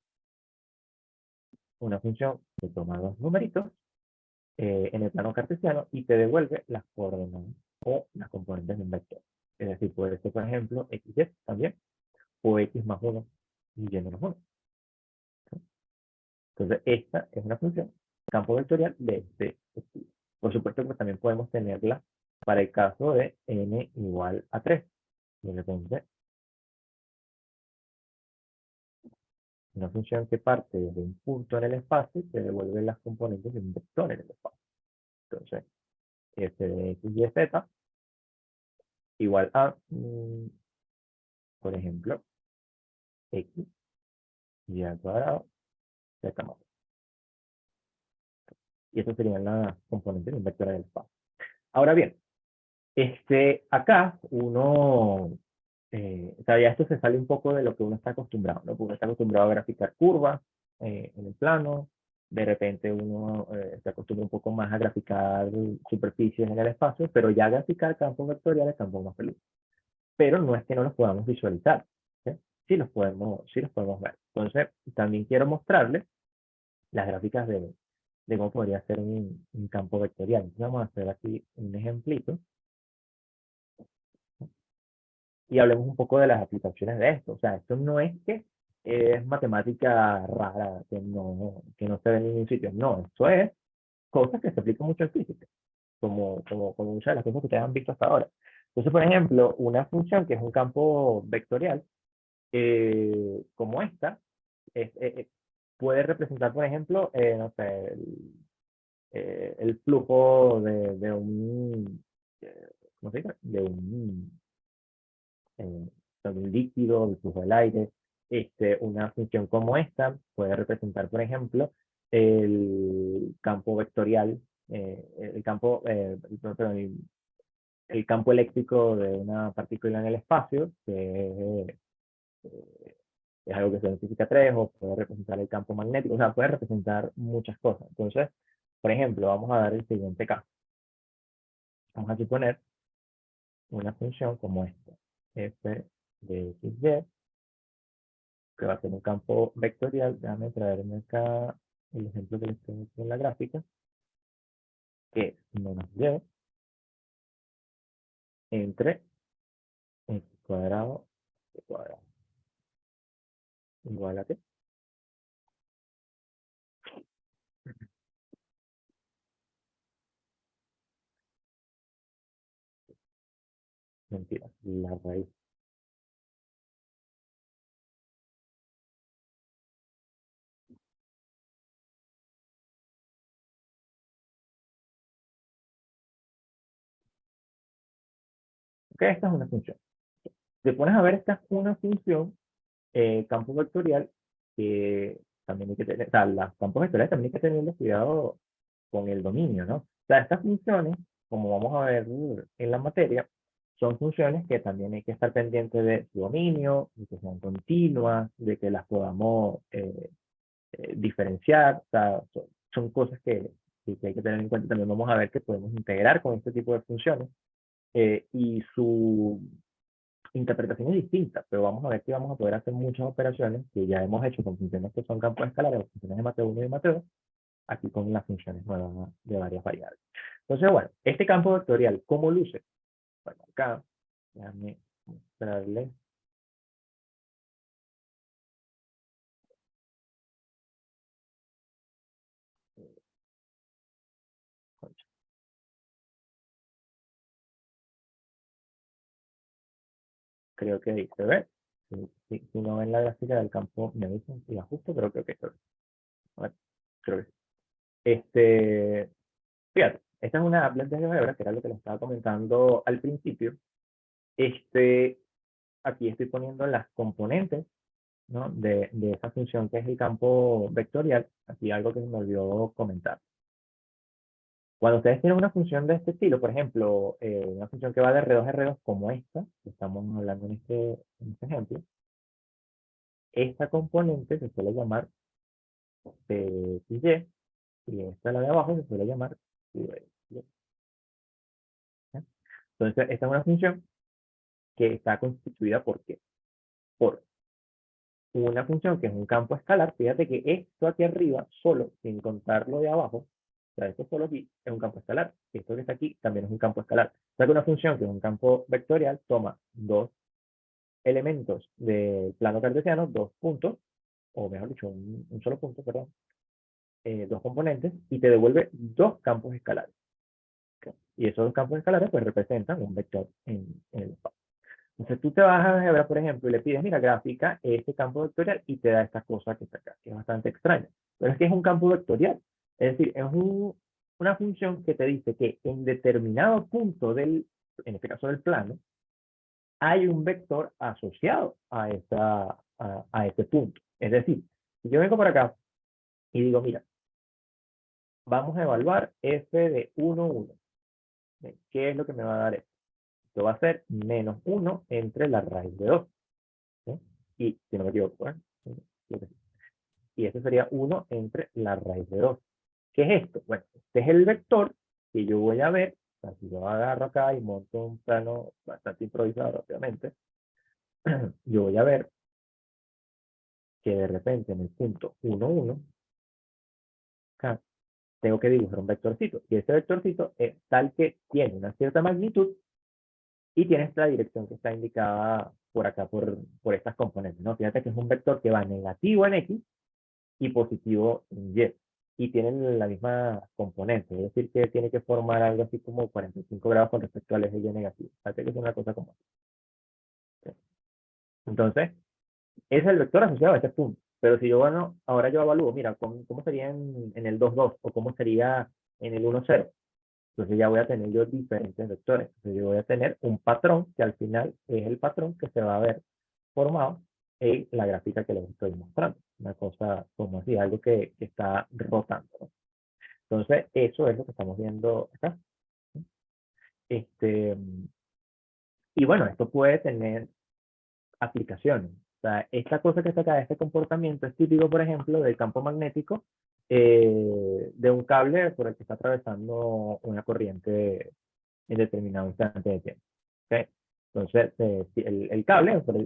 Una función que toma dos numeritos en el plano cartesiano y te devuelve las coordenadas o las componentes de un vector. Es decir, puede ser, por ejemplo, x también, o x más 1 y y menos 1. Entonces, esta es una función campo vectorial de este estilo. Por supuesto que también podemos tenerla para el caso de n igual a 3. De repente, una función que parte desde un punto en el espacio y te devuelve las componentes de un vector en el espacio. Entonces, f de x y z igual a, por ejemplo, x y al cuadrado z más. Y eso serían las componentes de un vector en el espacio. Ahora bien, acá uno, o sea, ya esto se sale un poco de lo que uno está acostumbrado, ¿no? Porque uno está acostumbrado a graficar curvas en el plano, de repente uno se acostumbra un poco más a graficar superficies en el espacio, pero ya graficar campos vectoriales tampoco más feliz. Pero no es que no los podamos visualizar, ¿sí? Sí los podemos ver. Entonces, también quiero mostrarles las gráficas de cómo podría ser un campo vectorial. Entonces, vamos a hacer aquí un ejemplito y hablemos un poco de las aplicaciones de esto. O sea, esto no es que es matemática rara que no se ve en ningún sitio. No, esto es cosas que se aplican mucho en física, como muchas de las cosas que ustedes han visto hasta ahora. Entonces, por ejemplo, una función que es un campo vectorial, como esta, es, puede representar, por ejemplo, no sé, el flujo de un, ¿cómo se dice? Eh, de un líquido, el flujo del aire. Una función como esta puede representar, por ejemplo, el campo vectorial, el campo, perdón, el campo eléctrico de una partícula en el espacio, que es algo que se identifica 3, o puede representar el campo magnético, o sea, puede representar muchas cosas. Entonces, por ejemplo, vamos a dar el siguiente caso. Vamos a suponer una función como esta, f de xy, que va a ser un campo vectorial. Déjame traerme acá el ejemplo que les tengo aquí en la gráfica, que es menos y entre x cuadrado igual a t. Mentira, la raíz. Ok, esta es una función. Te pones a ver, esta es una función campo vectorial que también hay que tener, o sea, los campos vectoriales también hay que tener cuidado con el dominio, ¿no? O sea, estas funciones, como vamos a ver en la materia, son funciones que también hay que estar pendientes de su dominio, de que sean continuas, de que las podamos diferenciar, o sea, son cosas que hay que tener en cuenta. También vamos a ver que podemos integrar con este tipo de funciones y su interpretación es distinta, pero vamos a ver que vamos a poder hacer muchas operaciones que ya hemos hecho con funciones que son campos escalares, funciones de Mateo 1 y de Mateo 2, aquí con las funciones nuevas de varias variables. Entonces, bueno, este campo vectorial, ¿cómo luce? Bueno, acá, déjame mostrarles. Creo que ahí se ve. Si no ven la gráfica del campo, me dicen si ajusto, pero creo que se ve. A ver, creo que sí. Fíjate, esta es una applet de GeoGebra, que era lo que les estaba comentando al principio. Aquí estoy poniendo las componentes, ¿no? de esa función que es el campo vectorial. Aquí algo que se me olvidó comentar. Cuando ustedes tienen una función de este estilo, por ejemplo, una función que va de R2 a R2 como esta, que estamos hablando en este ejemplo, esta componente se suele llamar XY, y esta la de abajo se suele llamar QY. Entonces, esta es una función que está constituida ¿por qué? Por una función que es un campo escalar. Fíjate que esto aquí arriba, solo, sin contar lo de abajo, o sea, esto solo aquí es un campo escalar. Esto que está aquí también es un campo escalar. O sea que una función que es un campo vectorial toma dos elementos del plano cartesiano, dos puntos, o mejor dicho, un solo punto, perdón, dos componentes, y te devuelve dos campos escalares. ¿Okay? Y esos dos campos escalares pues representan un vector en el espacio. Entonces tú te vas a GeoGebra, por ejemplo, y le pides, mira, gráfica este campo vectorial y te da esta cosa que está acá, que es bastante extraña. Pero es que es un campo vectorial. Es decir, es una función que te dice que en determinado punto en este caso del plano, hay un vector asociado a este punto. Es decir, si yo vengo por acá y digo, mira, vamos a evaluar f de 1, 1. ¿Qué es lo que me va a dar esto? Esto va a ser menos 1 entre la raíz de 2. ¿Sí? Y si no me equivoco, ¿eh? Y eso sería 1 entre la raíz de 2. ¿Qué es esto? Bueno, este es el vector que yo voy a ver. O sea, si yo agarro acá y monto un plano bastante improvisado, obviamente, yo voy a ver que de repente en el punto 1, 1, acá, tengo que dibujar un vectorcito. Y ese vectorcito es tal que tiene una cierta magnitud y tiene esta dirección que está indicada por acá, por estas componentes, ¿no? Fíjate que es un vector que va negativo en X y positivo en Y. Y tienen la misma componente, es decir, que tiene que formar algo así como 45 grados con respecto al eje Y negativo. Fíjate que es una cosa como así. Entonces, ese es el vector asociado a este punto. Pero si yo, bueno, ahora yo evalúo, mira, ¿cómo sería en el 2, 2 o cómo sería en el 1, 0? Entonces ya voy a tener yo diferentes vectores. Entonces yo voy a tener un patrón que al final es el patrón que se va a ver formado en la gráfica que les estoy mostrando. Una cosa como así, algo que está rotando, ¿no? Entonces eso es lo que estamos viendo acá. Y bueno, esto puede tener aplicaciones. O sea, esta cosa que está acá, este comportamiento es típico, por ejemplo, del campo magnético de un cable por el que está atravesando una corriente en determinado instante de tiempo. ¿Okay? Entonces, si el cable, por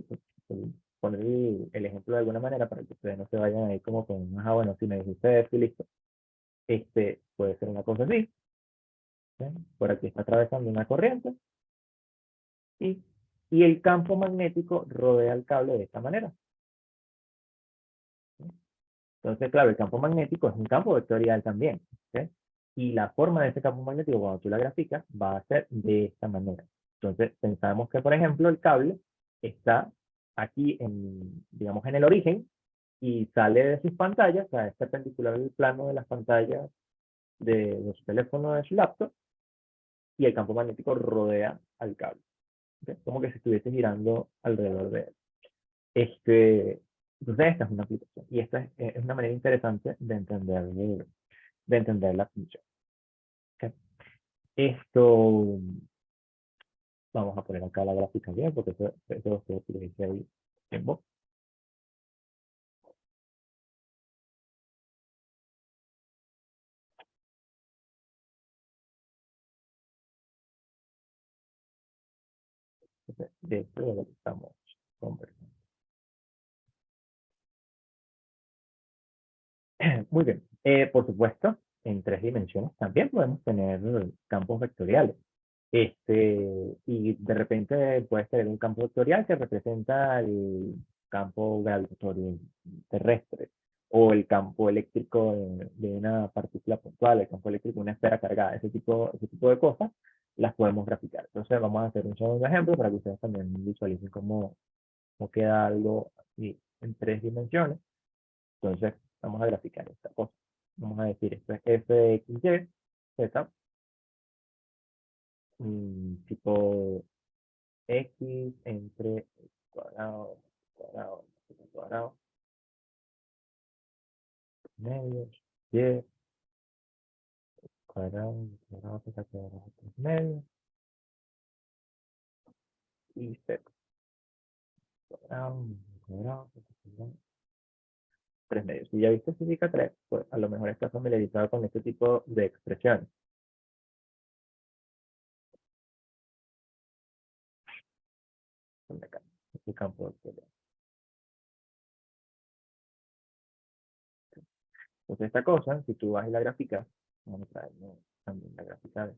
poner el ejemplo de alguna manera para que ustedes no se vayan ahí como con, ah, bueno, si me dijiste esto y listo, puede ser una cosa así. ¿Okay? Por aquí está atravesando una corriente y, y el campo magnético rodea el cable de esta manera. ¿Okay? Entonces, claro, el campo magnético es un campo vectorial también. ¿Okay? Y la forma de ese campo magnético, cuando tú la graficas, va a ser de esta manera. Entonces, pensamos que, por ejemplo, el cable está aquí, digamos, en el origen y sale de sus pantallas, o sea, es perpendicular al plano de las pantallas de su teléfono, de su laptop, y el campo magnético rodea al cable. ¿Okay? Como que si estuviese girando alrededor de él. Entonces, esta es una aplicación. Y esta es una manera interesante de entender la función. ¿Okay? Esto, vamos a poner acá la gráfica bien, porque eso lo hice ahí tiempo. Entonces, de esto es lo que estamos conversando. Muy bien. Por supuesto, en 3 dimensiones también podemos tener campos vectoriales. Y de repente puedes tener un campo vectorial que representa el campo gravitatorio terrestre o el campo eléctrico de una partícula puntual, el campo eléctrico de una esfera cargada, ese tipo de cosas las podemos graficar. Entonces vamos a hacer un segundo ejemplo para que ustedes también visualicen cómo queda algo así en 3 dimensiones. Entonces vamos a graficar esta cosa. Vamos a decir esto es f de x, y, z, tipo x entre x cuadrado, cuadrado, cuadrado, medios, y cuadrado, cuadrado, cuadrado, 3 medios, y z cuadrado, cuadrado, cuadrado, 3 medios. Si ya viste significa 3, pues a lo mejor estás familiarizado con este tipo de expresiones. Acá, este campo vectorial. Entonces esta cosa, si tú vas y la gráfica, vamos a traer también la gráfica de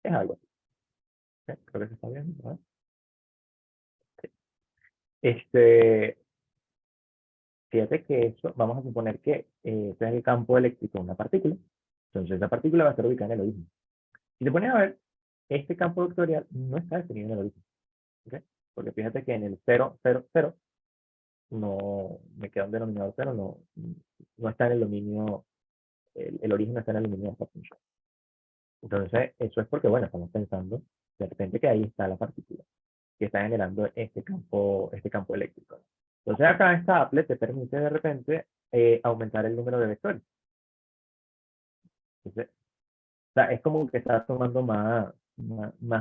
es algo así. ¿Okay? Creo que se está viendo, ¿verdad? Okay. Fíjate que eso, vamos a suponer que este es el campo eléctrico de una partícula. Entonces, esa partícula va a estar ubicada en el origen. Si te pones a ver, este campo vectorial no está definido en el origen. ¿Okay? Porque fíjate que en el 0, 0, 0, no, me queda un denominador 0, no está en el dominio, el origen no está en el dominio de esta función. Entonces, eso es porque, bueno, estamos pensando de repente que ahí está la partícula que está generando este campo eléctrico. Entonces, acá esta applet te permite de repente aumentar el número de vectores. Entonces, o sea, es como que estás tomando más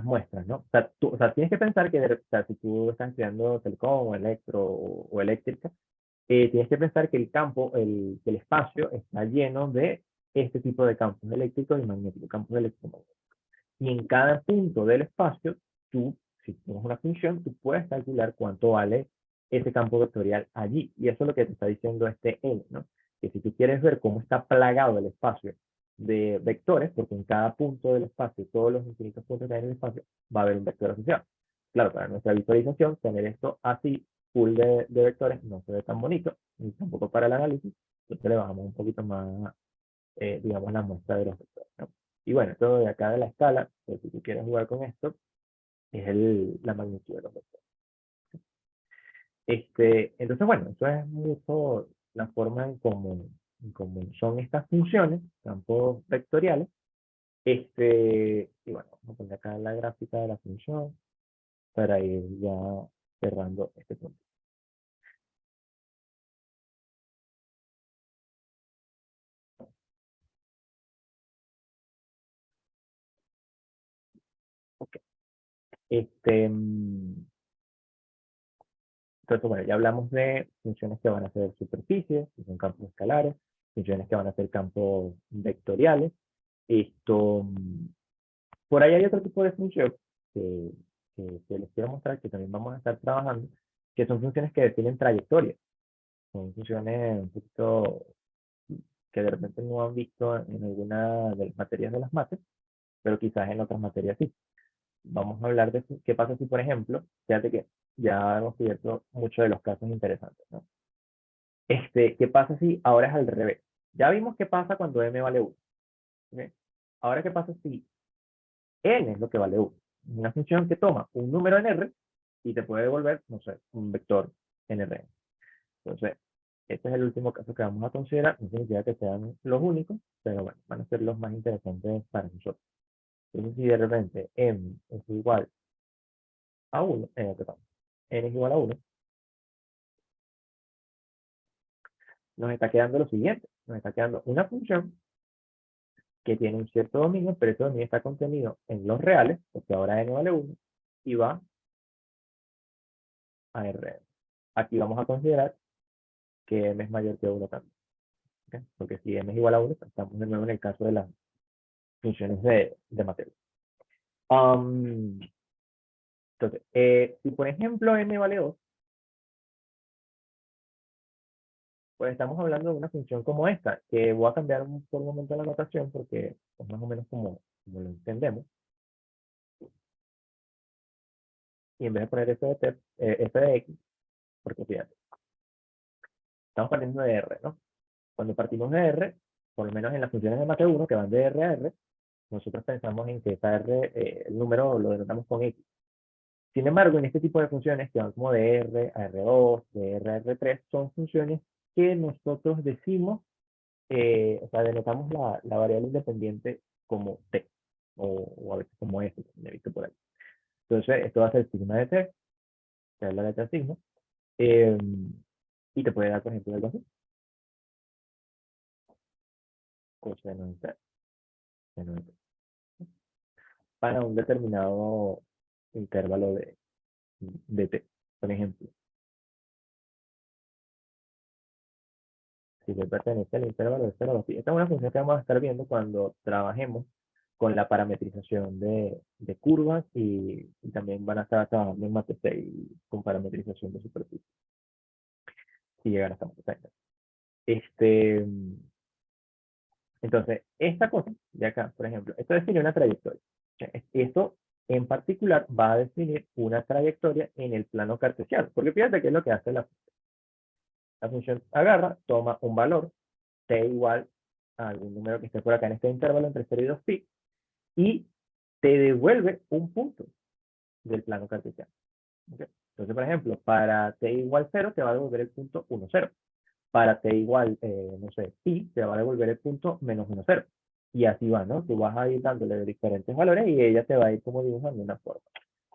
muestras, ¿no? O sea, tienes que pensar que, o sea, si tú estás estudiando telecom o electro o eléctrica, tienes que pensar que el campo, que el espacio está lleno de este tipo de campos eléctricos y magnéticos, campos electromagnéticos. Y en cada punto del espacio, si tienes una función, tú puedes calcular cuánto vale ese campo vectorial allí. Y eso es lo que te está diciendo este L, ¿no? Que si tú quieres ver cómo está plagado el espacio de vectores, porque en cada punto del espacio, todos los infinitos puntos que hay en el espacio, va a haber un vector asociado. Claro, para nuestra visualización, tener esto así, full de vectores, no se ve tan bonito, ni tampoco para el análisis. Entonces le bajamos un poquito más, digamos, la muestra de los vectores, ¿no? Y bueno, esto de acá de la escala, pues, si tú quieres jugar con esto, es la magnitud de los vectores. Entonces, bueno, eso es mucho la forma en cómo son estas funciones, campos vectoriales. Y bueno, vamos a poner acá la gráfica de la función para ir ya cerrando este punto. Entonces, bueno, ya hablamos de funciones que van a ser superficies, que son campos escalares, funciones que van a ser campos vectoriales. Por ahí hay otro tipo de función que, que les quiero mostrar, que también vamos a estar trabajando, que son funciones que definen trayectorias. Son funciones un poquito que de repente no han visto en alguna de las materias de las mates, pero quizás en otras materias sí. Vamos a hablar de qué pasa si, por ejemplo, fíjate que ya hemos cubierto muchos de los casos interesantes, ¿no? ¿Qué pasa si ahora es al revés? Ya vimos qué pasa cuando m vale 1. ¿Okay? Ahora, ¿qué pasa si n es lo que vale 1? Una función que toma un número en R y te puede devolver, no sé, un vector en R. Entonces, este es el último caso que vamos a considerar. No significa que sean los únicos, pero bueno, van a ser los más interesantes para nosotros. Entonces, si de repente m es igual a 1, perdón, n es igual a 1, nos está quedando lo siguiente. Nos está quedando una función que tiene un cierto dominio, pero ese dominio está contenido en los reales, porque ahora n vale 1, y va a R. Aquí vamos a considerar que m es mayor que 1 también. ¿Okay? Porque si m es igual a 1, pues estamos de nuevo en el caso de las funciones de materia. Entonces, si por ejemplo m vale 2, pues estamos hablando de una función como esta, que voy a cambiar por un momento la notación porque es más o menos como lo entendemos. Y en vez de poner f de x, porque fíjate, estamos partiendo de R, ¿no? Cuando partimos de R, por lo menos en las funciones de mate 1, que van de R a R, nosotros pensamos en que esta R, el número lo denotamos con X. Sin embargo, en este tipo de funciones que van como de R a R2, de R a R3, son funciones que nosotros decimos, o sea, denotamos la variable independiente como T, o a veces como F, me he visto por ahí. Entonces, esto va a ser sigma de T, que es la letra sigma, y te puede dar, por ejemplo, algo así, coseno de T, seno de T, para un determinado intervalo de T. Por ejemplo, si le pertenece al intervalo de 0 a 2 pi. Esta es una función que vamos a estar viendo cuando trabajemos con la parametrización de curvas y también van a estar trabajando en mate 6 con parametrización de superficie. Si llegan hasta mate 6. Entonces, esta cosa de acá, por ejemplo, esto define una trayectoria. Esto en particular va a definir una trayectoria en el plano cartesiano. Porque fíjate qué es lo que hace la función. Agarra, toma un valor, t igual a algún número que esté por acá en este intervalo entre 0 y 2pi, y te devuelve un punto del plano cartesiano. ¿Okay? Entonces, por ejemplo, para t igual 0 te va a devolver el punto 1, 0. Para t igual, no sé, pi, te va a devolver el punto menos 1, 0. Y así va, ¿no? Tú vas a ir dándole diferentes valores y ella te va a ir como dibujando una forma.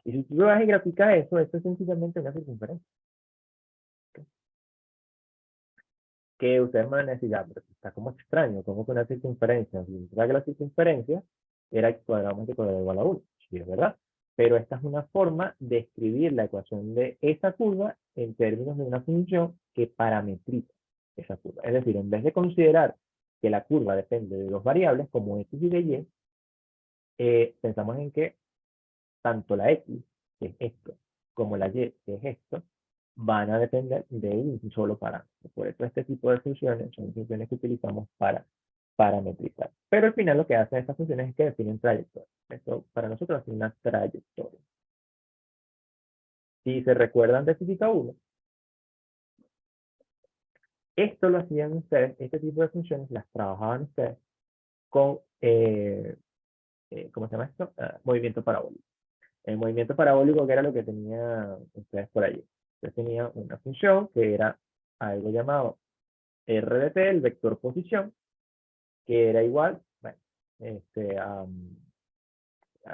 Y si tú vas y graficas eso, esto es sencillamente una circunferencia. ¿Okay? Que ustedes me van a decir, ya, pero está como extraño, como que una circunferencia. Si que la circunferencia era cuadrado de cuadrado igual a 1. Sí, es verdad. Pero esta es una forma de escribir la ecuación de esa curva en términos de una función que parametriza esa curva. Es decir, en vez de considerar que la curva depende de dos variables como x y de y, pensamos en que tanto la x, que es esto, como la y, que es esto, van a depender de un solo parámetro. Por eso este tipo de funciones son funciones que utilizamos para parametrizar. Pero al final lo que hacen estas funciones es que definen trayectoria. Esto para nosotros es una trayectoria. Si se recuerdan de física 1, esto lo hacían ustedes, este tipo de funciones las trabajaban ustedes con, ¿cómo se llama esto? Movimiento parabólico. El movimiento parabólico, que era lo que tenía ustedes por allí. Ustedes tenían una función que era algo llamado r de t, el vector posición, que era igual, bueno, a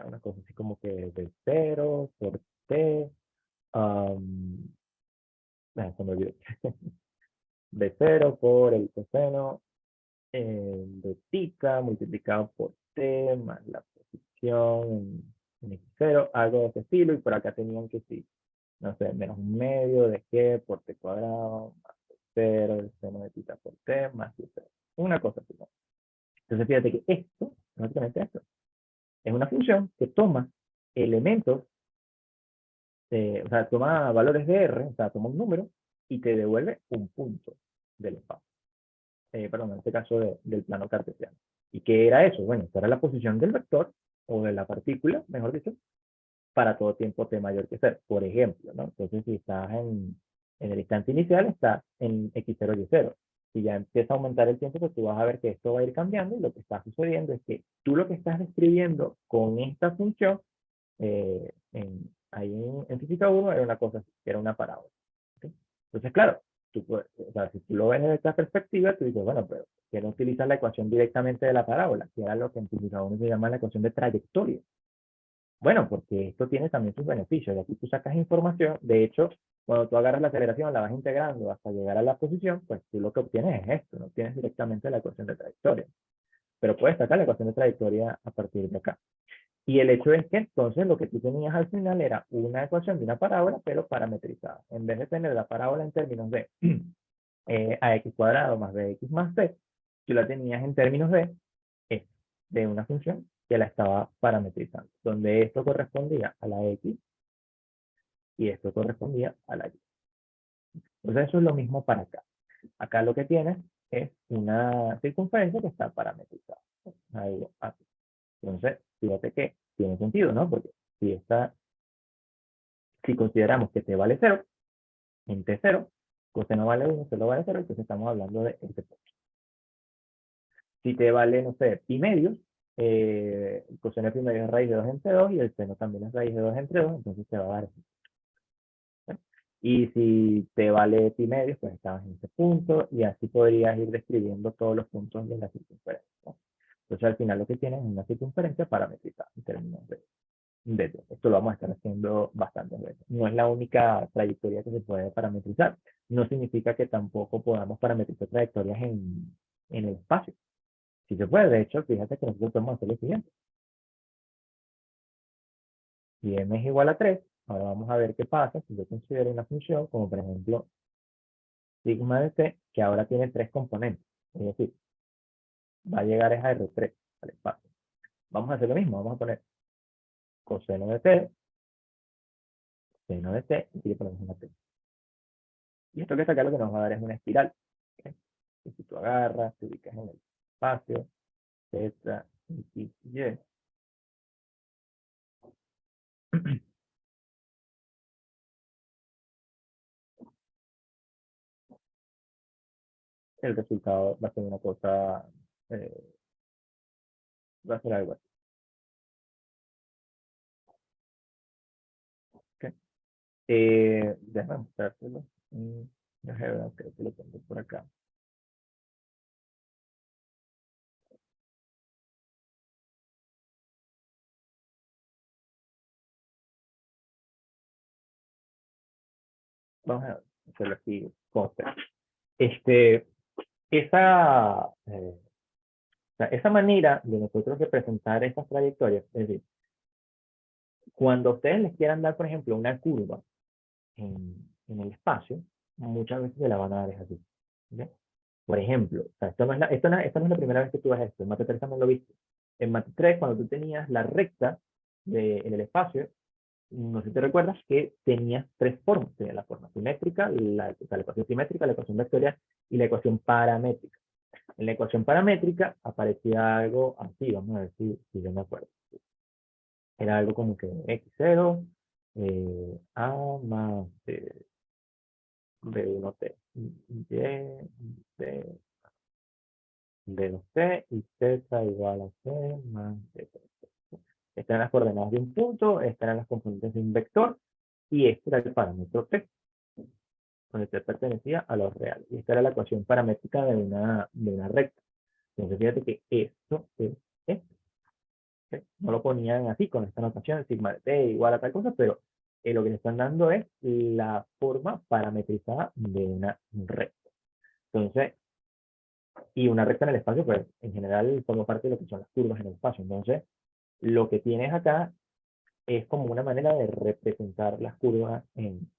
una cosa así como que de 0 por t, se me olvidó, de 0 por el coseno de θ multiplicado por t más la posición en x0, algo de ese estilo, y por acá tenían que sí, no sé, menos un medio de g por t cuadrado, más 0, el seno de theta por t, más t0. Una cosa así, ¿no? Entonces fíjate que esto, básicamente esto, es una función que toma elementos, o sea, toma valores de R, o sea, toma un número y te devuelve un punto del espacio. Perdón, en este caso del plano cartesiano. ¿Y qué era eso? Bueno, esta era la posición del vector, o de la partícula, mejor dicho, para todo tiempo t mayor que 0, por ejemplo, ¿no? Entonces, si estás en el instante inicial, está en x0 y 0. Si ya empieza a aumentar el tiempo, pues tú vas a ver que esto va a ir cambiando, y lo que está sucediendo es que tú lo que estás describiendo con esta función, ahí en física 1 era una cosa así, que era una parábola. ¿Okay? Entonces, claro, o sea, si tú lo ves desde esta perspectiva, tú dices, bueno, pero ¿qué no utilizas la ecuación directamente de la parábola? Que era lo que en física 1 se llama la ecuación de trayectoria. Bueno, porque esto tiene también sus beneficios. De aquí tú sacas información. De hecho, cuando tú agarras la aceleración, la vas integrando hasta llegar a la posición, pues tú lo que obtienes es esto. No tienes directamente la ecuación de trayectoria. Pero puedes sacar la ecuación de trayectoria a partir de acá. Y el hecho es que entonces lo que tú tenías al final era una ecuación de una parábola, pero parametrizada. En vez de tener la parábola en términos de ax cuadrado más bx más c, tú la tenías en términos de una función que la estaba parametrizando, donde esto correspondía a la x y esto correspondía a la y. Entonces eso es lo mismo para acá. Acá lo que tienes es una circunferencia que está parametrizada. Algo así. Entonces, fíjate que tiene sentido, ¿no? Porque si consideramos que t vale 0, en t0, coseno vale 1, seno vale 0, entonces estamos hablando de este punto. Si t vale, no sé, pi medios, el coseno de pi medios es raíz de 2 entre 2 y el seno también es raíz de 2 entre 2, entonces te va a dar eso. ¿Sí? Y si te vale pi medios, pues estabas en ese punto y así podrías ir describiendo todos los puntos de la circunferencia, ¿no? Entonces al final lo que tienes es una circunferencia parametrizada en términos de esto lo vamos a estar haciendo bastantes veces. No es la única trayectoria que se puede parametrizar. No significa que tampoco podamos parametrizar trayectorias en el espacio. Si se puede, de hecho, fíjate que nosotros podemos hacer lo siguiente. Si m es igual a 3, ahora vamos a ver qué pasa si yo considero una función como por ejemplo sigma de t, que ahora tiene 3 componentes. Es decir, va a llegar a R3 al espacio. Vamos a hacer lo mismo, vamos a poner coseno de t, seno de t, y aquí le ponemos una t. Y esto que está acá lo que nos va a dar es una espiral. ¿Okay? Y si tú agarras, te ubicas en el espacio, z, x, y, el resultado va a ser una cosa, eh, va a ser algo así. ¿Okay? Déjame mostrártelo. Déjame ver, creo que lo tengo por acá. Vamos a hacerlo aquí. Este, esa manera de nosotros representar estas trayectorias, es decir, cuando ustedes les quieran dar, por ejemplo, una curva en el espacio, muchas veces se la van a dar así. ¿Okay? Por ejemplo, o sea, esta no es la primera vez que tú ves esto, en Mate 3 también lo viste. En Mate 3, cuando tú tenías la recta en el espacio, no sé si te recuerdas que tenías 3 formas. Tenía la forma simétrica, o sea, la ecuación simétrica, la ecuación vectorial y la ecuación paramétrica. En la ecuación paramétrica aparecía algo así, vamos a ver si yo me acuerdo. Era algo como que x0, a más b1t, y b, b2t y z igual a c más b3t. Estas eran las coordenadas de un punto, estas eran las componentes de un vector, y este era el parámetro t, donde t pertenecía a los reales. Y esta era la ecuación paramétrica de una recta. Entonces fíjate que esto es esto. ¿Okay? No lo ponían así, con esta notación, sigma de t igual a tal cosa, pero lo que le están dando es la forma parametrizada de una recta. Entonces, y una recta en el espacio, pues en general forma parte de lo que son las curvas en el espacio. Entonces, lo que tienes acá es como una manera de representar las curvas en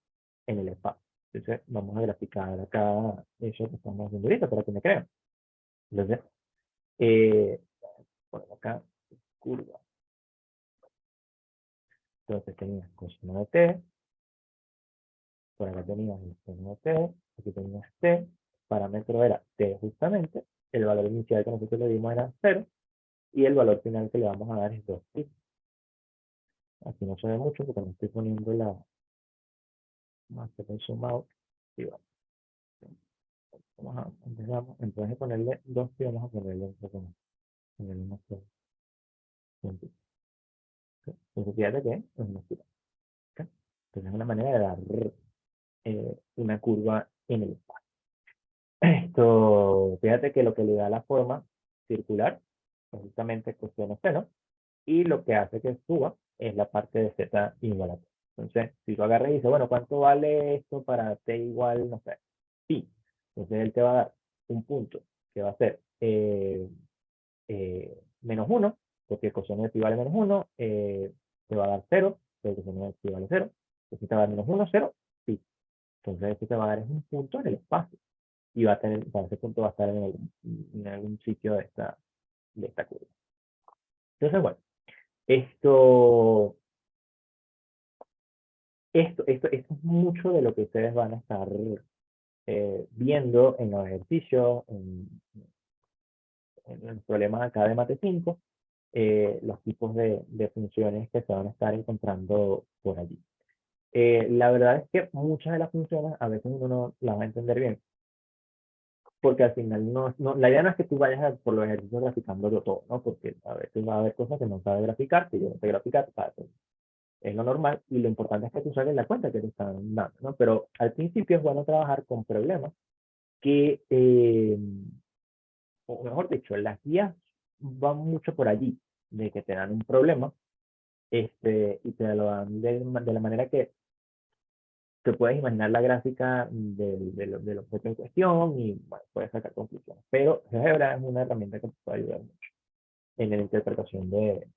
el espacio. Entonces, vamos a graficar acá eso que estamos haciendo ahorita para que me crean. Entonces, eh, por acá, curva. Entonces, tenías coseno de t, por acá tenías el seno de t, aquí tenías t, parámetro era t justamente, el valor inicial que nosotros le dimos era 0, y el valor final que le vamos a dar es 2. Aquí no se ve mucho porque no estoy poniendo la, vamos a hacer el zoom out, y bueno, entonces de ponerle 2 y vamos a ponerle un poco más, ponerle unos 2 puntos. Entonces fíjate que es una curva. ¿Ok? Entonces es una manera de dar una curva en el espacio. Esto, fíjate que lo que le da la forma circular es justamente coseno seno, y lo que hace que suba es la parte de z igual a t. Entonces, si tú agarras y dices, bueno, ¿cuánto vale esto para t igual, no sé, pi? Entonces él te va a dar un punto que va a ser menos 1, porque el coseno de pi vale menos 1, te va a dar 0, porque el coseno de pi vale 0, entonces te va a dar menos 1, 0, pi. Entonces esto te va a dar es un punto en el espacio, y va a tener, para ese punto va a estar en algún sitio de esta curva. Entonces, bueno, esto, esto es mucho de lo que ustedes van a estar viendo en los ejercicios, en los problemas acá de Mate 5, los tipos de funciones que se van a estar encontrando por allí. La verdad es que muchas de las funciones a veces uno no las va a entender bien, porque al final la idea no es que tú vayas por los ejercicios graficándolo todo, ¿no? Porque a veces va a haber cosas que no sabes graficar, que yo no sé graficar, es lo normal, y lo importante es que tú saques la cuenta que te están dando, ¿no? Pero al principio es bueno trabajar con problemas que, o mejor dicho, las guías van mucho por allí, de que te dan un problema, y te lo dan de la manera que te puedes imaginar la gráfica del objeto en cuestión, y bueno, puedes sacar conclusiones. Pero GeoGebra es una herramienta que te puede ayudar mucho en la interpretación de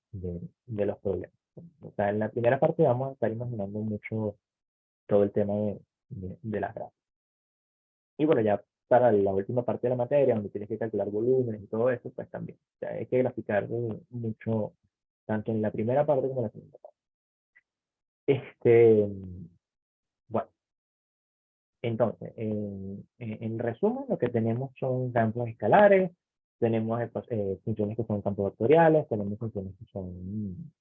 los problemas. O sea, en la primera parte vamos a estar imaginando mucho todo el tema de las gráficas. Y bueno, ya para la última parte de la materia, donde tienes que calcular volúmenes y todo eso, pues también. O sea, hay que graficar mucho, tanto en la primera parte como en la segunda parte. Bueno, entonces, en resumen, lo que tenemos son campos escalares, tenemos funciones que son campos vectoriales, tenemos funciones que son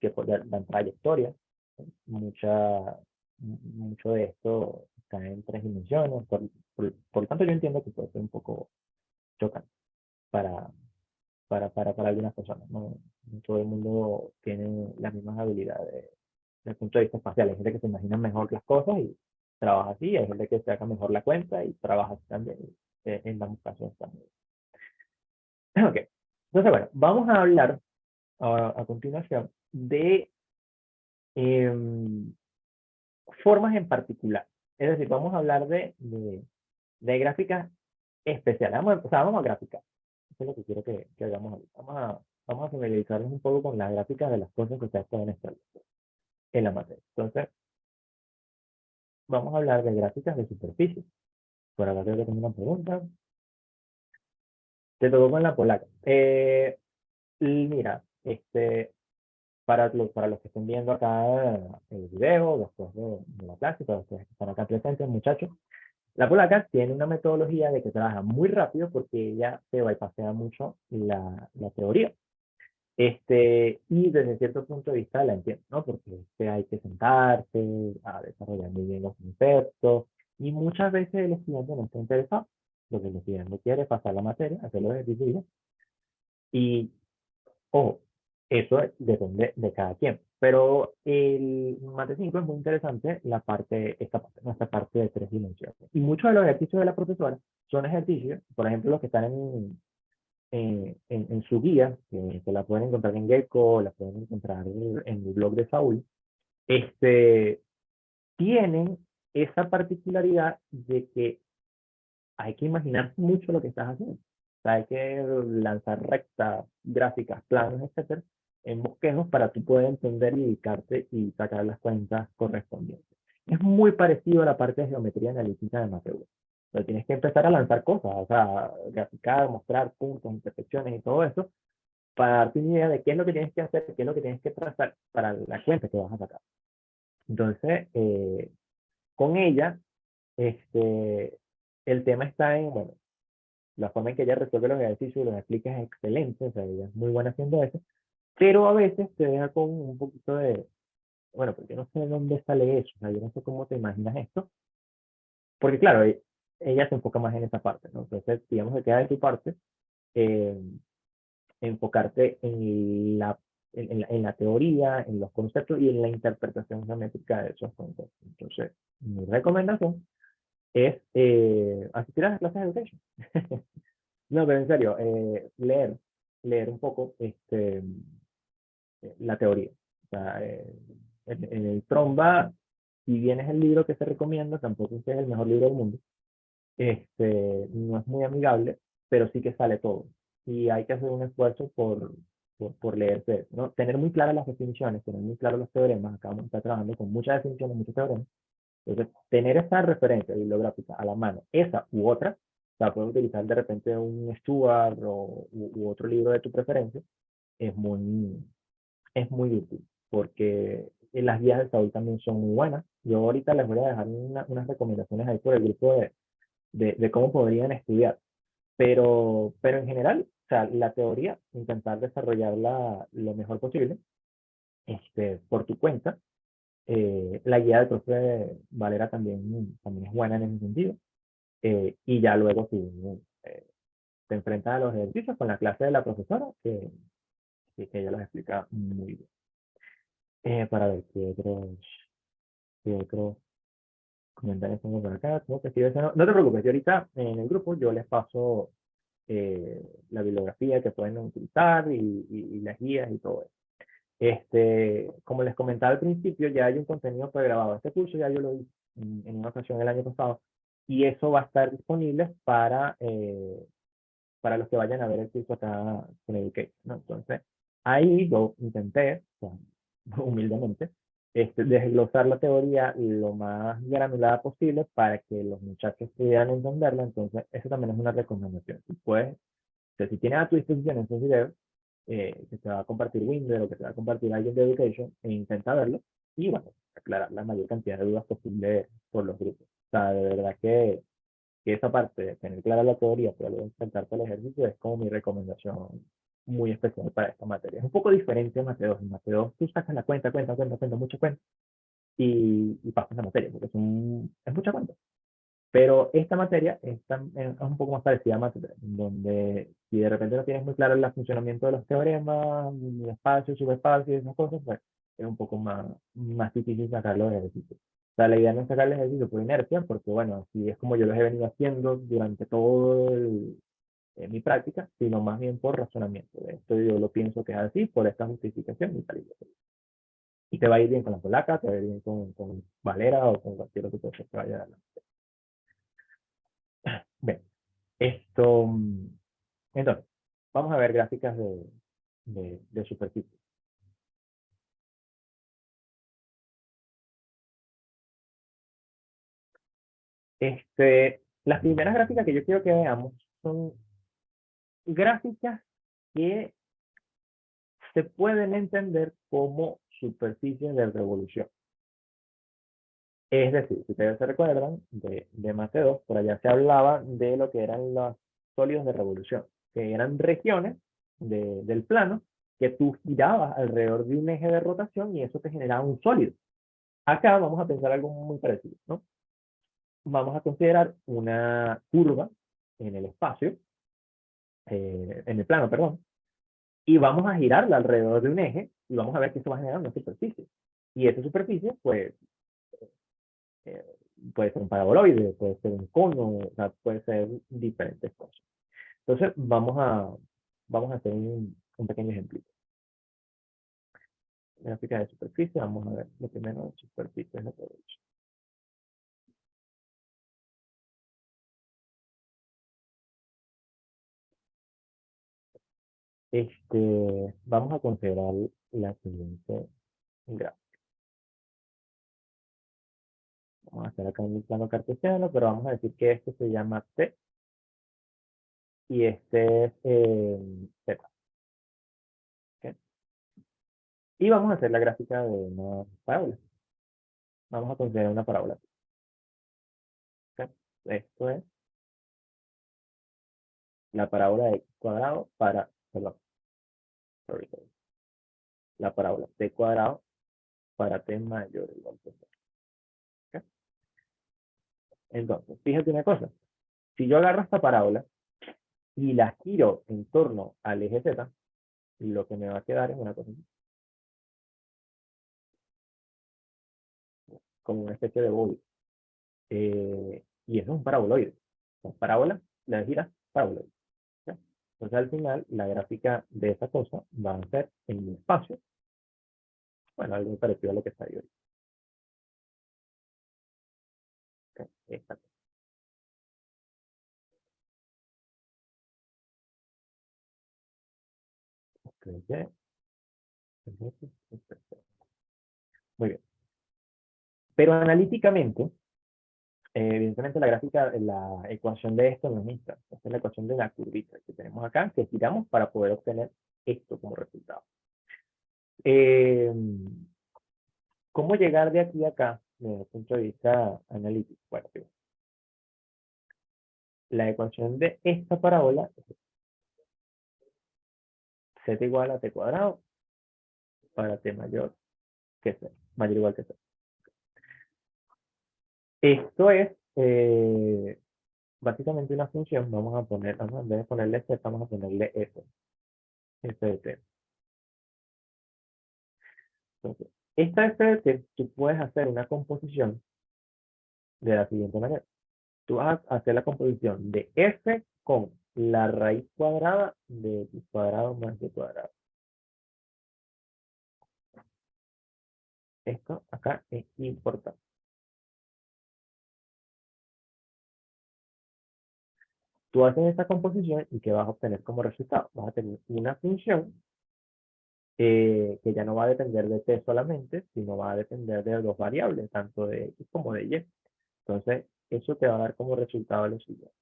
que dan trayectorias. Mucho de esto está en 3 dimensiones, por lo tanto yo entiendo que puede ser un poco chocante para, para algunas personas. No todo el mundo tiene las mismas habilidades desde el punto de vista espacial. Hay gente que se imagina mejor las cosas y trabaja así, hay gente que saca mejor la cuenta y trabaja así también. En ambos casos también. Ok, entonces bueno, vamos a hablar a continuación de em, formas en particular. Es decir, vamos a hablar de gráficas especiales. O sea, vamos a gráficas. Eso es lo que quiero que hagamos ahorita. Vamos a familiarizarnos un poco con las gráficas de las cosas que ustedes pueden estar en la materia. Entonces, vamos a hablar de gráficas de superficie. Por acá creo que tengo una pregunta. Te tocó con la polaca. Mira, para los que estén viendo acá el video, después de la clase, para los que están acá presentes, muchachos, la polaca tiene una metodología de que trabaja muy rápido porque ella se bypassea mucho la teoría. Y desde cierto punto de vista la entiendo, ¿no? Porque hay que sentarse a desarrollar muy bien los conceptos, y muchas veces el estudiante no está interesado. Lo que el estudiante quiere es pasar la materia, hacer los ejercicios, y, ojo, eso depende de cada quien. Pero el Mate 5 es muy interesante, nuestra parte de 3 dimensiones. Y muchos de los ejercicios de la profesora son ejercicios, por ejemplo, los que están en su guía, que la pueden encontrar en Gecko, la pueden encontrar en el blog de Saúl, tienen esa particularidad de que hay que imaginar mucho lo que estás haciendo. O sea, hay que lanzar rectas, gráficas, planos, etcétera, en bosquejos para tú poder entender y dedicarte y sacar las cuentas correspondientes. Es muy parecido a la parte de geometría analítica de Mateo. Pero tienes que empezar a lanzar cosas, o sea, graficar, mostrar puntos, intersecciones y todo eso, para darte una idea de qué es lo que tienes que hacer, qué es lo que tienes que trazar para la cuenta que vas a sacar. Entonces, con ella, el tema está en, bueno, la forma en que ella resuelve los ejercicios y los explica es excelente, o sea, ella es muy buena haciendo eso, pero a veces te deja con un poquito de, bueno, porque yo no sé de dónde sale eso, o sea, yo no sé cómo te imaginas esto, porque claro, ella se enfoca más en esa parte, ¿no? Entonces, digamos que queda de tu parte eh, enfocarte en en la teoría, en los conceptos y en la interpretación geométrica de esos conceptos. Entonces, mi recomendación es asistir a las clases de education. No, pero en serio, leer un poco la teoría. O sea, en el Tromba, si bien es el libro que se recomienda, tampoco es que es el mejor libro del mundo. No es muy amigable, pero sí que sale todo. Y hay que hacer un esfuerzo por leerse eso, ¿no? Tener muy claras las definiciones, tener muy claros los teoremas. Acá vamos a estar trabajando con muchas definiciones, muchos teoremas. Entonces, tener esa referencia bibliográfica a la mano, esa u otra, o sea, puedes utilizar de repente un Stuart u otro libro de tu preferencia, es muy, es muy útil, porque las guías de Saúl también son muy buenas. Yo ahorita les voy a dejar unas recomendaciones ahí por el grupo de cómo podrían estudiar, pero en general, o sea, la teoría, intentar desarrollarla lo mejor posible, por tu cuenta. La guía del profe Valera también es buena en ese sentido. Y ya luego si eh, te enfrentas a los ejercicios con la clase de la profesora, que ella los explica muy bien. Para ver qué otros comentarios tengo por acá. No te preocupes, yo ahorita en el grupo yo les paso la bibliografía que pueden utilizar y las guías y todo eso. Como les comentaba al principio, ya hay un contenido pregrabado. Este curso ya yo lo hice en una ocasión el año pasado y eso va a estar disponible para los que vayan a ver el curso acá con Educate, ¿no? Entonces, ahí yo intenté, o sea, humildemente, desglosar la teoría lo más granulada posible para que los muchachos pudieran entenderla. Entonces, eso también es una recomendación. Si puedes, o sea, si tienes a tu disposición esos videos, que te va a compartir Windows o que te va a compartir alguien de Education, e intenta verlo y, bueno, aclarar la mayor cantidad de dudas posible por los grupos. O sea, de verdad que esa parte de tener clara la teoría, pero luego enfrentarte al ejercicio es como mi recomendación muy especial para esta materia. Es un poco diferente a Mateo 2. En Mateo 2 tú sacas la cuenta, mucha cuenta, y pasas la materia, porque es mucha cuenta. Pero esta materia es un poco más parecida a Mateo 3, donde si de repente no tienes muy claro el funcionamiento de los teoremas, espacio, subespacio y esas cosas, pues es un poco más difícil sacar los ejercicios. O sea, la idea no es sacar el ejercicio por inercia, porque bueno, así es como yo los he venido haciendo durante todo mi práctica, sino más bien por razonamiento. Esto yo lo pienso que es así, por esta justificación y tal y tal. Y te va a ir bien con la polaca, te va a ir bien con Valera o con cualquier otro que te vaya a dar. Bien, esto, entonces, vamos a ver gráficas de superficie. Las primeras gráficas que yo quiero que veamos son gráficas que se pueden entender como superficies de revolución. Es decir, si ustedes se recuerdan de Mate 2, por allá se hablaba de lo que eran los sólidos de revolución, que eran regiones del plano que tú girabas alrededor de un eje de rotación y eso te generaba un sólido. Acá vamos a pensar algo muy parecido, ¿no? Vamos a considerar una curva en el espacio, en el plano, perdón, y vamos a girarla alrededor de un eje y vamos a ver que eso va a generar una superficie. Y esa superficie, pues, eh, puede ser un paraboloide, puede ser un cono, o sea, puede ser diferentes cosas. Entonces, vamos a hacer un pequeño ejemplo. Gráfica de superficie, vamos a ver lo primero de superficie es lo que he hecho. Vamos a considerar la siguiente gráfica. Vamos a hacer acá un plano cartesiano, pero vamos a decir que este se llama T y este es Z. ¿Ok? Y vamos a hacer la gráfica de una parábola. Vamos a considerar una parábola. ¿Ok? Esto es la parábola de x cuadrado para, perdón, sorry, la parábola t cuadrado para t mayor o igual que 0. ¿Ok? Entonces, fíjate una cosa. Si yo agarro esta parábola y la giro en torno al eje Z, lo que me va a quedar es una cosa así, como una especie de bóveda. Y eso es un paraboloide. La parábola, la gira, paraboloide. ¿Ok? Entonces, al final, la gráfica de esa cosa va a ser en un espacio, bueno, algo parecido a lo que está ahí ahorita. ¿Ok? Esta cosa. Ok, muy bien. Pero analíticamente, evidentemente la gráfica, la ecuación de esto no es esta. Esta es la ecuación de la curvita que tenemos acá, que giramos para poder obtener esto como resultado. Eh, ¿Cómo llegar de aquí a acá desde el punto de vista analítico? Bueno, primero, la ecuación de esta parábola es z igual a t cuadrado para t mayor que c, mayor o igual que c. Esto es básicamente una función. Vamos a poner, en vez de ponerle c, vamos a ponerle f, f de t. Entonces, esta f de t, tú puedes hacer una composición de la siguiente manera. Tú vas a hacer la composición de f con la raíz cuadrada de x cuadrado más y cuadrado. Esto acá es importante. Tú haces esta composición y ¿qué vas a obtener como resultado? Vas a tener una función que ya no va a depender de t solamente, sino va a depender de dos variables, tanto de x como de y. Entonces, eso te va a dar como resultado lo siguiente.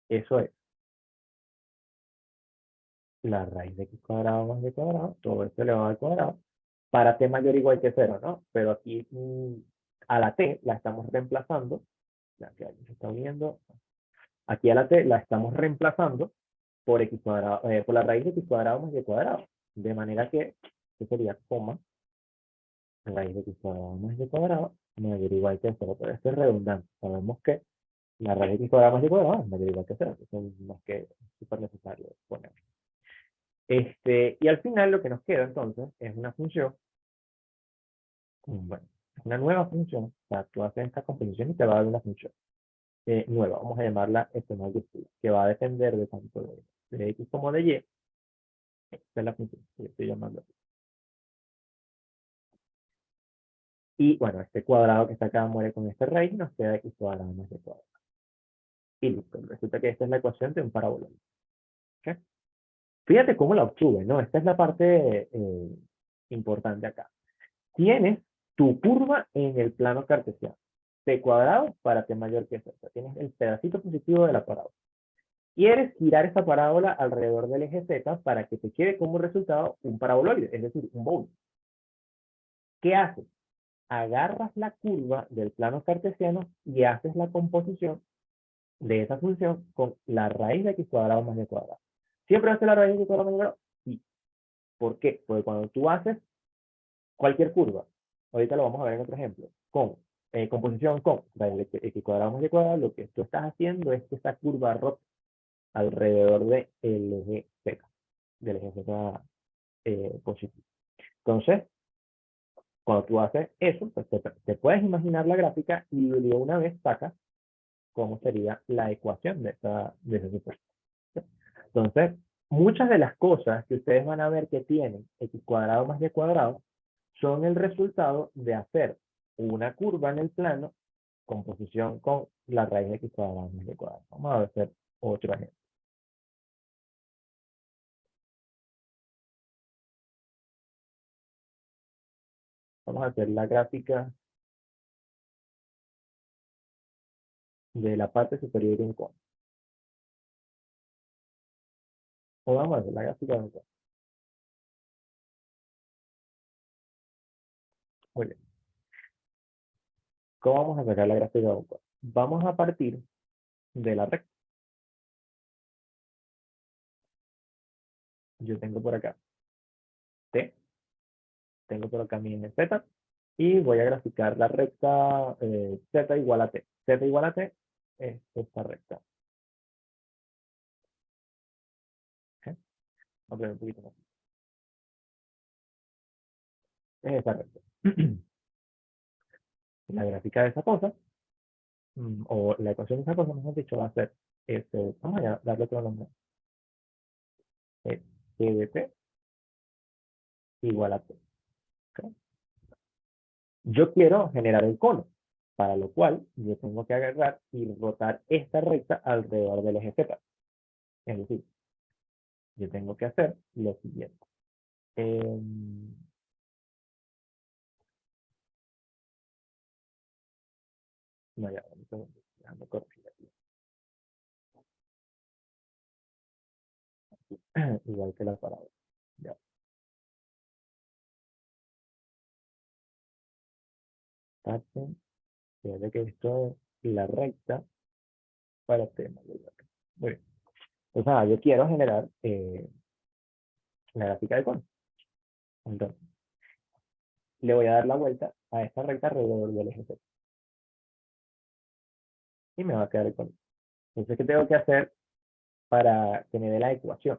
Eso es la raíz de x cuadrado más y cuadrado, todo esto elevado al cuadrado, para t mayor o igual que 0, ¿no? Pero aquí a la t la estamos reemplazando, ya que aquí se está uniendo, aquí a la t la estamos reemplazando por x cuadrado, por la raíz de x cuadrado más y cuadrado. De manera que sería coma raíz de x cuadrado más y cuadrado mayor o igual que 0. Pero esto es redundante. Sabemos que la raíz de x cuadrado más y cuadrado es mayor o igual que 0. Entonces no es que es súper necesario poner. Y al final lo que nos queda entonces es una función, bueno, una nueva función. O sea, tú haces esta composición y te va a dar una función nueva. Vamos a llamarla mayúscula, que va a depender de tanto de x como de y. Esta es la función que yo estoy llamando así. Y bueno, este cuadrado que está acá muere con este raíz y nos queda x cuadrado más y cuadrado. Y listo. Resulta que esta es la ecuación de un paraboloide. ¿Okay? Fíjate cómo la obtuve, ¿no? Esta es la parte importante acá. Tienes tu curva en el plano cartesiano. T cuadrado para t mayor que z. Tienes el pedacito positivo de la parábola. Quieres girar esta parábola alrededor del eje z para que te quede como resultado un paraboloide, es decir, un bowl. ¿Qué haces? Agarras la curva del plano cartesiano y haces la composición de esa función con la raíz de x cuadrado más y cuadrado. ¿Siempre hace la raíz de x cuadrado más y cuadrado? Sí. ¿Por qué? Porque cuando tú haces cualquier curva, ahorita lo vamos a ver en otro ejemplo, con composición con raíz de x cuadrado más y cuadrado, lo que tú estás haciendo es que esta curva rota alrededor del eje z, del eje z positivo. Entonces, cuando tú haces eso, pues te puedes imaginar la gráfica y de una vez sacas cómo sería la ecuación de esa situación. Entonces, muchas de las cosas que ustedes van a ver que tienen x cuadrado más y cuadrado son el resultado de hacer una curva en el plano, composición con la raíz de x cuadrado más y cuadrado. Vamos a hacer otro ejemplo. Vamos a hacer la gráfica de la parte superior de un cono. O vamos a hacer la gráfica de un cono. Muy bien. ¿Cómo vamos a sacar la gráfica de un cono? Vamos a partir de la recta. Yo tengo por acá T, tengo por acá mi Z, y voy a graficar la recta Z igual a T. Z igual a T es esta recta. ¿Ok? Vamos a ver un poquito más. Es esta recta. La gráfica de esa cosa, o la ecuación de esa cosa, mejor dicho, va a ser, vamos a darle otro nombre, es T de T igual a T. ¿Ok? Yo quiero generar el cono, para lo cual yo tengo que agarrar y rotar esta recta alrededor del eje Z. Es decir, yo tengo que hacer lo siguiente. No, ya, un segundo, déjame corregir aquí. Igual que la parábola. Ya, parte, fíjate que esto es la recta para tema. Muy bien. Entonces, yo quiero generar la gráfica de cono. Entonces, le voy a dar la vuelta a esta recta alrededor del eje Z. Y me va a quedar el cono. Entonces, ¿qué tengo que hacer para que me dé la ecuación?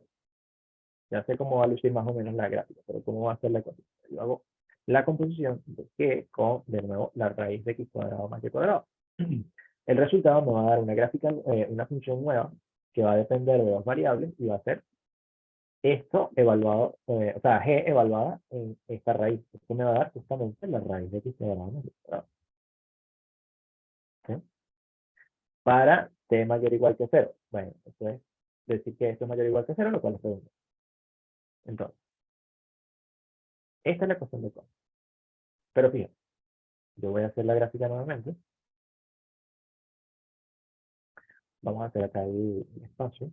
Ya sé cómo va a lucir más o menos la gráfica, pero ¿cómo va a ser la ecuación? Yo hago la composición de que con, de nuevo, la raíz de x cuadrado más y cuadrado. El resultado me va a dar una gráfica, una función nueva que va a depender de dos variables y va a ser esto evaluado, o sea, g evaluada en esta raíz. Esto me va a dar justamente la raíz de x cuadrado más y cuadrado. ¿Sí? Para t mayor o igual que 0. Bueno, esto es decir que esto es mayor o igual que 0, lo cual es segundo. Entonces, esta es la ecuación de cono. Pero fíjate, yo voy a hacer la gráfica nuevamente. Vamos a hacer acá el espacio.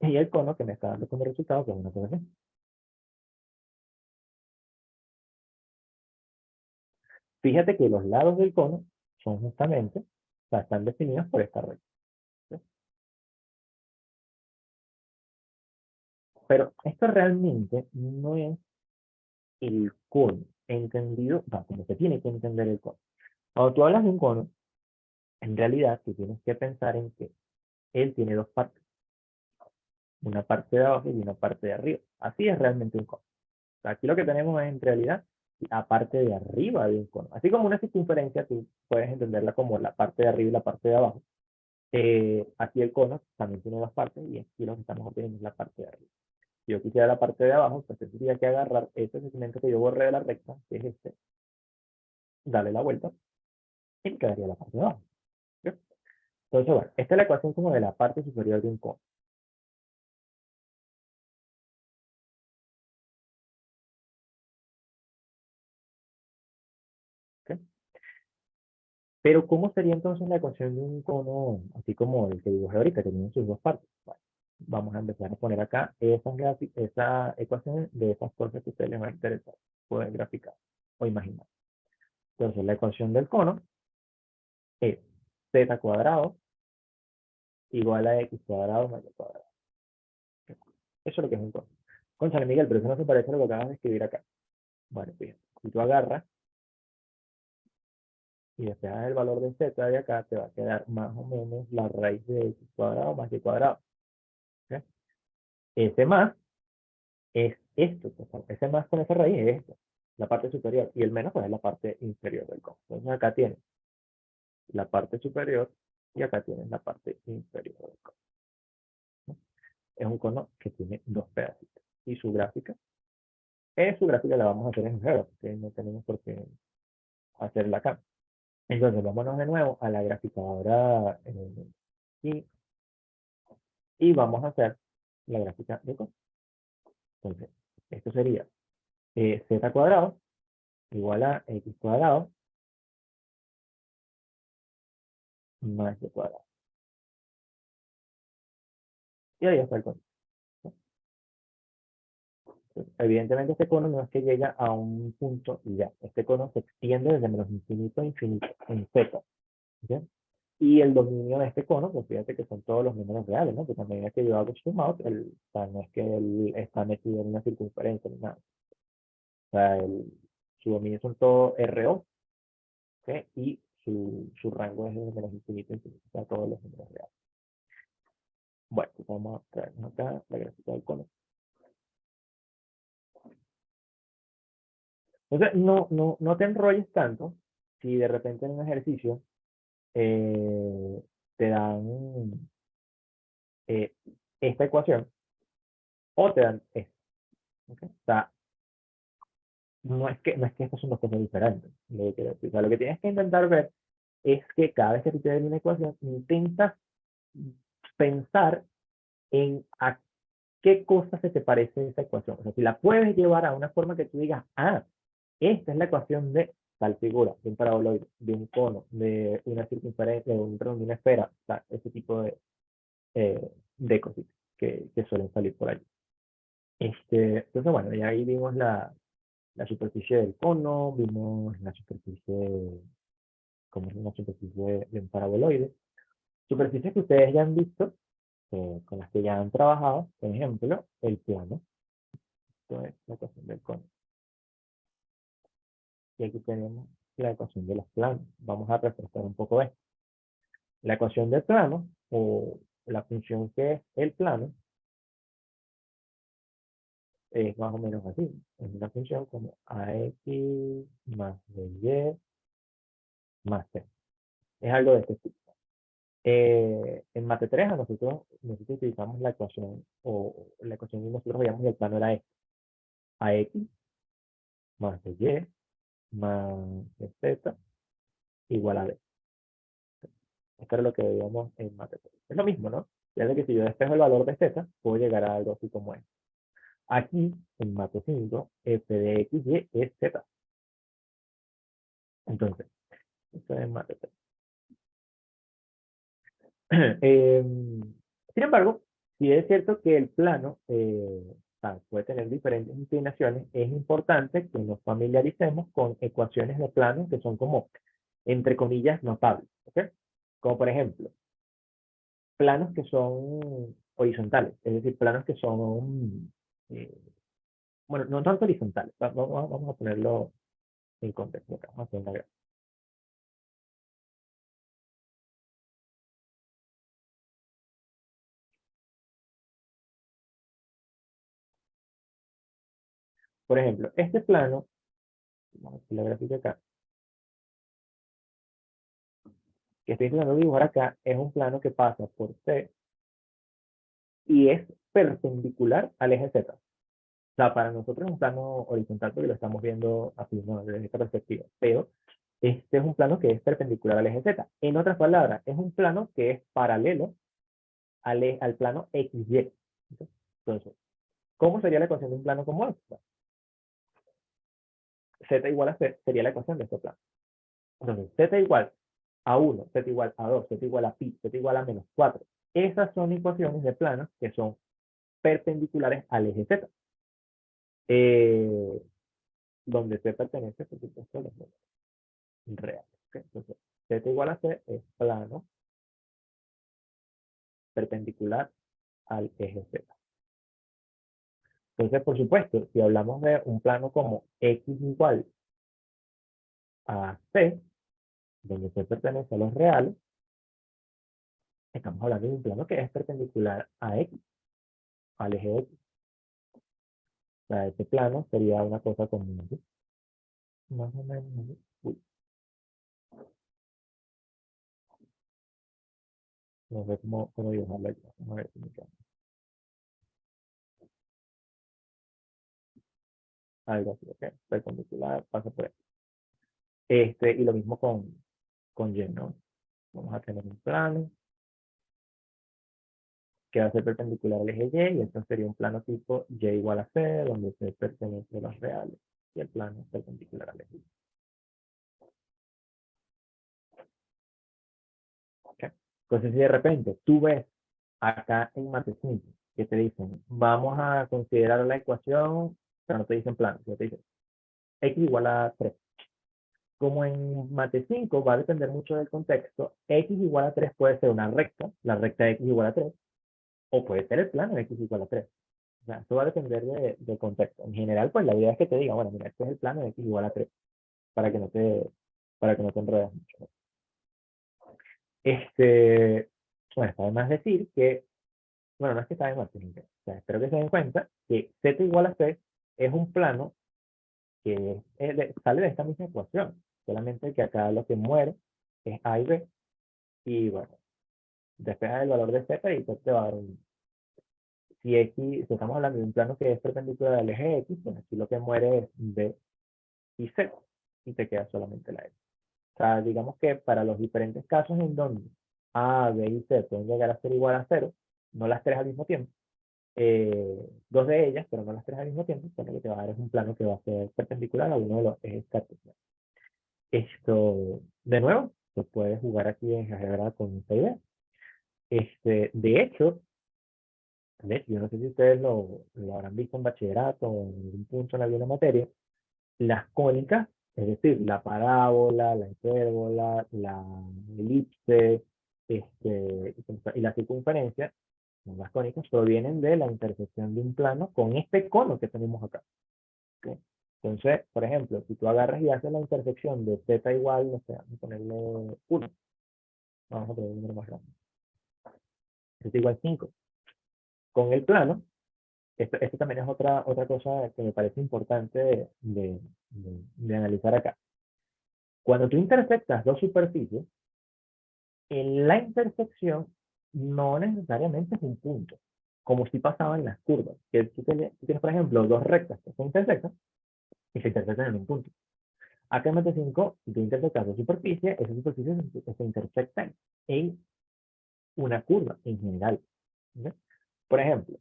Y el cono que me está dando como resultado, que es una cosa así. Fíjate que los lados del cono son justamente, o sea, están definidos por esta recta. ¿Sí? Pero esto realmente no es el cono entendido, o sea, como se tiene que entender el cono. Cuando tú hablas de un cono, en realidad tú tienes que pensar en que él tiene dos partes, una parte de abajo y una parte de arriba. Así es realmente un cono. O sea, aquí lo que tenemos es en realidad la parte de arriba de un cono. Así como una circunferencia, tú puedes entenderla como la parte de arriba y la parte de abajo. Aquí el cono también tiene dos partes y aquí lo que estamos obteniendo es la parte de arriba. Si yo quisiera la parte de abajo, pues tendría que agarrar este segmento que yo borré de la recta, que es este, darle la vuelta y me quedaría la parte de abajo. ¿Sí? Entonces, bueno, esta es la ecuación como de la parte superior de un cono. ¿Sí? Pero, ¿cómo sería entonces la ecuación de un cono, así como el que dibujé ahorita, que tiene sus dos partes? Bueno, vamos a empezar a poner acá esa ecuación de esas cosas que a ustedes les va a interesar. Pueden graficar o imaginar. Entonces, la ecuación del cono es z cuadrado igual a x cuadrado más y cuadrado. Eso es lo que es un cono. Cónchale, Miguel, pero eso no se parece a lo que acabas de escribir acá. Bueno, fíjate, si tú agarras y despejas el valor de z de acá, te va a quedar más o menos la raíz de x cuadrado más y cuadrado. ¿Ok? Ese más es esto, pues, ese más con esa raíz es esto, la parte superior, y el menos pues es la parte inferior del cono. Entonces acá tienes la parte superior y acá tienes la parte inferior del cono. ¿No? Es un cono que tiene dos pedacitos. Y su gráfica Su gráfica la vamos a hacer en Java, porque no tenemos por qué hacerla acá. Entonces, vámonos de nuevo a la gráfica ahora y, y vamos a hacer la gráfica de cos. Entonces, esto sería z cuadrado igual a x cuadrado más y cuadrado. Y ahí está el cono. Evidentemente este cono no es que llega a un punto y ya. Este cono se extiende desde menos infinito a infinito en z. ¿Okay? Y el dominio de este cono, pues fíjate que son todos los números reales, ¿no? Porque a medida que yo hago zoom out, o sea, no es que él está metido en una circunferencia ni nada. O sea, su dominio son todos RO, ¿okay? Y su rango es desde menos infinito a infinito, o sea, todos los números reales. Bueno, pues vamos a traernos acá la gráfica del cono. Entonces, no te enrolles tanto si de repente en un ejercicio eh, te dan eh, esta ecuación o te dan esta. ¿Okay? O sea, no es que estas son dos cosas diferentes. Lo que, quiero decir. O sea, lo que tienes que intentar ver es que cada vez que tú te den una ecuación, intentas pensar en a qué cosa se te parece esa ecuación. O sea, si la puedes llevar a una forma que tú digas, esta es la ecuación de tal figura, de un paraboloide, de un cono, de una circunferencia, de una esfera, o sea, ese tipo de cositas que suelen salir por ahí. Entonces, bueno, ya ahí vimos la superficie del cono, vimos la superficie, como es una superficie de un paraboloide. Superficies que ustedes ya han visto, con las que ya han trabajado, por ejemplo, el plano. Esto es la ecuación del cono. Y aquí tenemos la ecuación de los planos. Vamos a refrescar un poco esto. La ecuación del plano, o la función que es el plano, es más o menos así. Es una función como ax más by más c. Es algo de este tipo. En Mate 3 nosotros utilizamos la ecuación, o la ecuación que nosotros veíamos del plano era esta. Ax más by más z igual a b. Esto era lo que veíamos en Mate 3. Es lo mismo, ¿no? Ya de que si yo despejo el valor de z, puedo llegar a algo así como esto. Aquí, en Mate 5, f de x y es z. Entonces, esto es Mate 3. Eh, Sin embargo, si es cierto que el plano puede tener diferentes inclinaciones, es importante que nos familiaricemos con ecuaciones de plano que son como, entre comillas, notables. ¿Okay? Como por ejemplo, planos que son horizontales, es decir, planos que son, eh, bueno, no tanto horizontales, vamos a ponerlo en contexto. Vamos a hacer una gráfica. Por ejemplo, este plano, vamos a hacer la gráfica acá, que estoy intentando dibujar acá, es un plano que pasa por C y es perpendicular al eje Z. O sea, para nosotros es un plano horizontal porque lo estamos viendo así, ¿no? Desde esta perspectiva. Pero este es un plano que es perpendicular al eje Z. En otras palabras, es un plano que es paralelo al plano XY. Entonces, ¿cómo sería la ecuación de un plano como este? Z igual a C sería la ecuación de este plano. Entonces, Z igual a 1, Z igual a 2, Z igual a pi, Z igual a menos 4. Esas son ecuaciones de planos que son perpendiculares al eje Z, eh, donde C pertenece, por supuesto, a los números reales. ¿Okay? Entonces, Z igual a C es plano perpendicular al eje Z. Entonces, por supuesto, si hablamos de un plano como X igual a C, donde C pertenece a los reales, estamos hablando de un plano que es perpendicular a X, al eje X. O sea, este plano sería una cosa como más o menos. Uy, no sé cómo dibujarlo aquí. Vamos a ver si me queda. algo así, ¿ok? Perpendicular pasa por ahí. Y lo mismo con Y, ¿no? Vamos a tener un plano que va a ser perpendicular al eje Y, y esto sería un plano tipo Y igual a C, donde C pertenece a los reales, y el plano es perpendicular al eje Y. ¿Ok? Entonces, si de repente tú ves acá en Mate 5 que te dicen, vamos a considerar la ecuación, pero no te dicen plano, sino te dicen X igual a 3. Como en Mate 5 va a depender mucho del contexto, X igual a 3 puede ser una recta, la recta X igual a 3, o puede ser el plano X igual a 3. O sea, esto va a depender del contexto. En general, pues la idea es que te diga, bueno, mira, este es el plano de X igual a 3, para que no te, para que no te enredes mucho, ¿no? Bueno, está de más decir que, bueno, no es que está de más, sino que, o sea, espero que se den cuenta que Z igual a C es un plano que sale de esta misma ecuación, solamente que acá lo que muere es A y B, y bueno, despeja el valor de Z y entonces te va a dar un, si X, si estamos hablando de un plano que es perpendicular al eje X, pues aquí lo que muere es B y C, y te queda solamente la X. O sea, digamos que para los diferentes casos en donde A, B y C pueden llegar a ser igual a cero, no las tres al mismo tiempo, dos de ellas, pero no las tres al mismo tiempo, pues lo que te va a dar es un plano que va a ser perpendicular a uno de los ejes cartesianos. De nuevo, se puede jugar aquí en GeoGebra con esta idea. De hecho, yo no sé si ustedes lo habrán visto en bachillerato o en algún punto en alguna materia, las cónicas, es decir, la parábola, la hipérbola, la elipse, y la circunferencia, las cónicas, provienen de la intersección de un plano con este cono que tenemos acá. ¿Okay? Entonces, por ejemplo, si tú agarras y haces la intersección de z igual, no sé, vamos a ponerle 1, vamos a poner un número más grande, z igual 5, con el plano, esto también es otra cosa que me parece importante de analizar acá. Cuando tú intersectas dos superficies, en la intersección no necesariamente es un punto, como si pasaba en las curvas. Que tú tienes, por ejemplo, dos rectas que se intersectan y se intersectan en un punto. Acá en MT5, si tú intersectas dos superficies, esas superficies se intersectan en una curva en general. ¿Sí? Por ejemplo,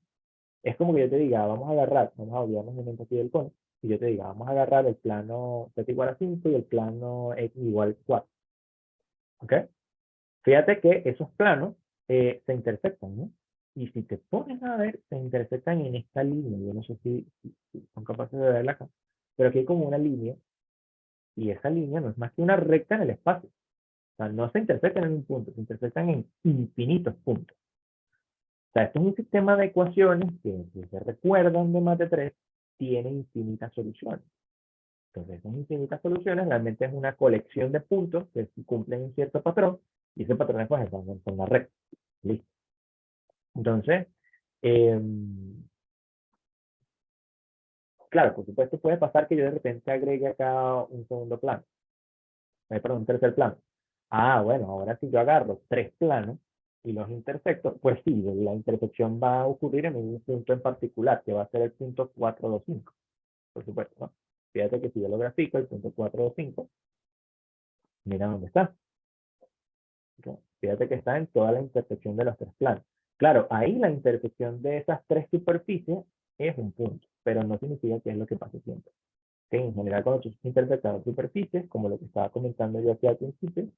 es como que yo te diga, vamos a agarrar, vamos a olvidarnos un momento aquí del cono, y yo te diga, vamos a agarrar el plano z igual a 5 y el plano x igual a 4. ¿Ok? Fíjate que esos planos se intersectan, ¿no? Y si te pones a ver, se intersectan en esta línea. Yo no sé si son capaces de verla acá, pero aquí hay como una línea, y esa línea no es más que una recta en el espacio. O sea, no se intersectan en un punto, se intersectan en infinitos puntos. O sea, esto es un sistema de ecuaciones que, si se recuerdan de Mate 3, tiene infinitas soluciones. Entonces, esas infinitas soluciones realmente es una colección de puntos que cumplen un cierto patrón, y ese patrón es pues en la recta. ¿Listo? Entonces, eh, claro, por supuesto puede pasar que yo de repente agregue acá un segundo plano, perdón, un tercer plano. Ah, bueno, ahora si yo agarro tres planos y los intersecto, pues sí, la intersección va a ocurrir en un punto en particular, que va a ser el punto 425, por supuesto, ¿no? Fíjate que si yo lo grafico, el punto 425, mira dónde está. ¿Okay? Fíjate que está en toda la intersección de los tres planos. Claro, ahí la intersección de esas tres superficies es un punto, pero no significa que es lo que pase siempre. Que en general, cuando tú intersectas superficies, como lo que estaba comentando yo aquí al principio,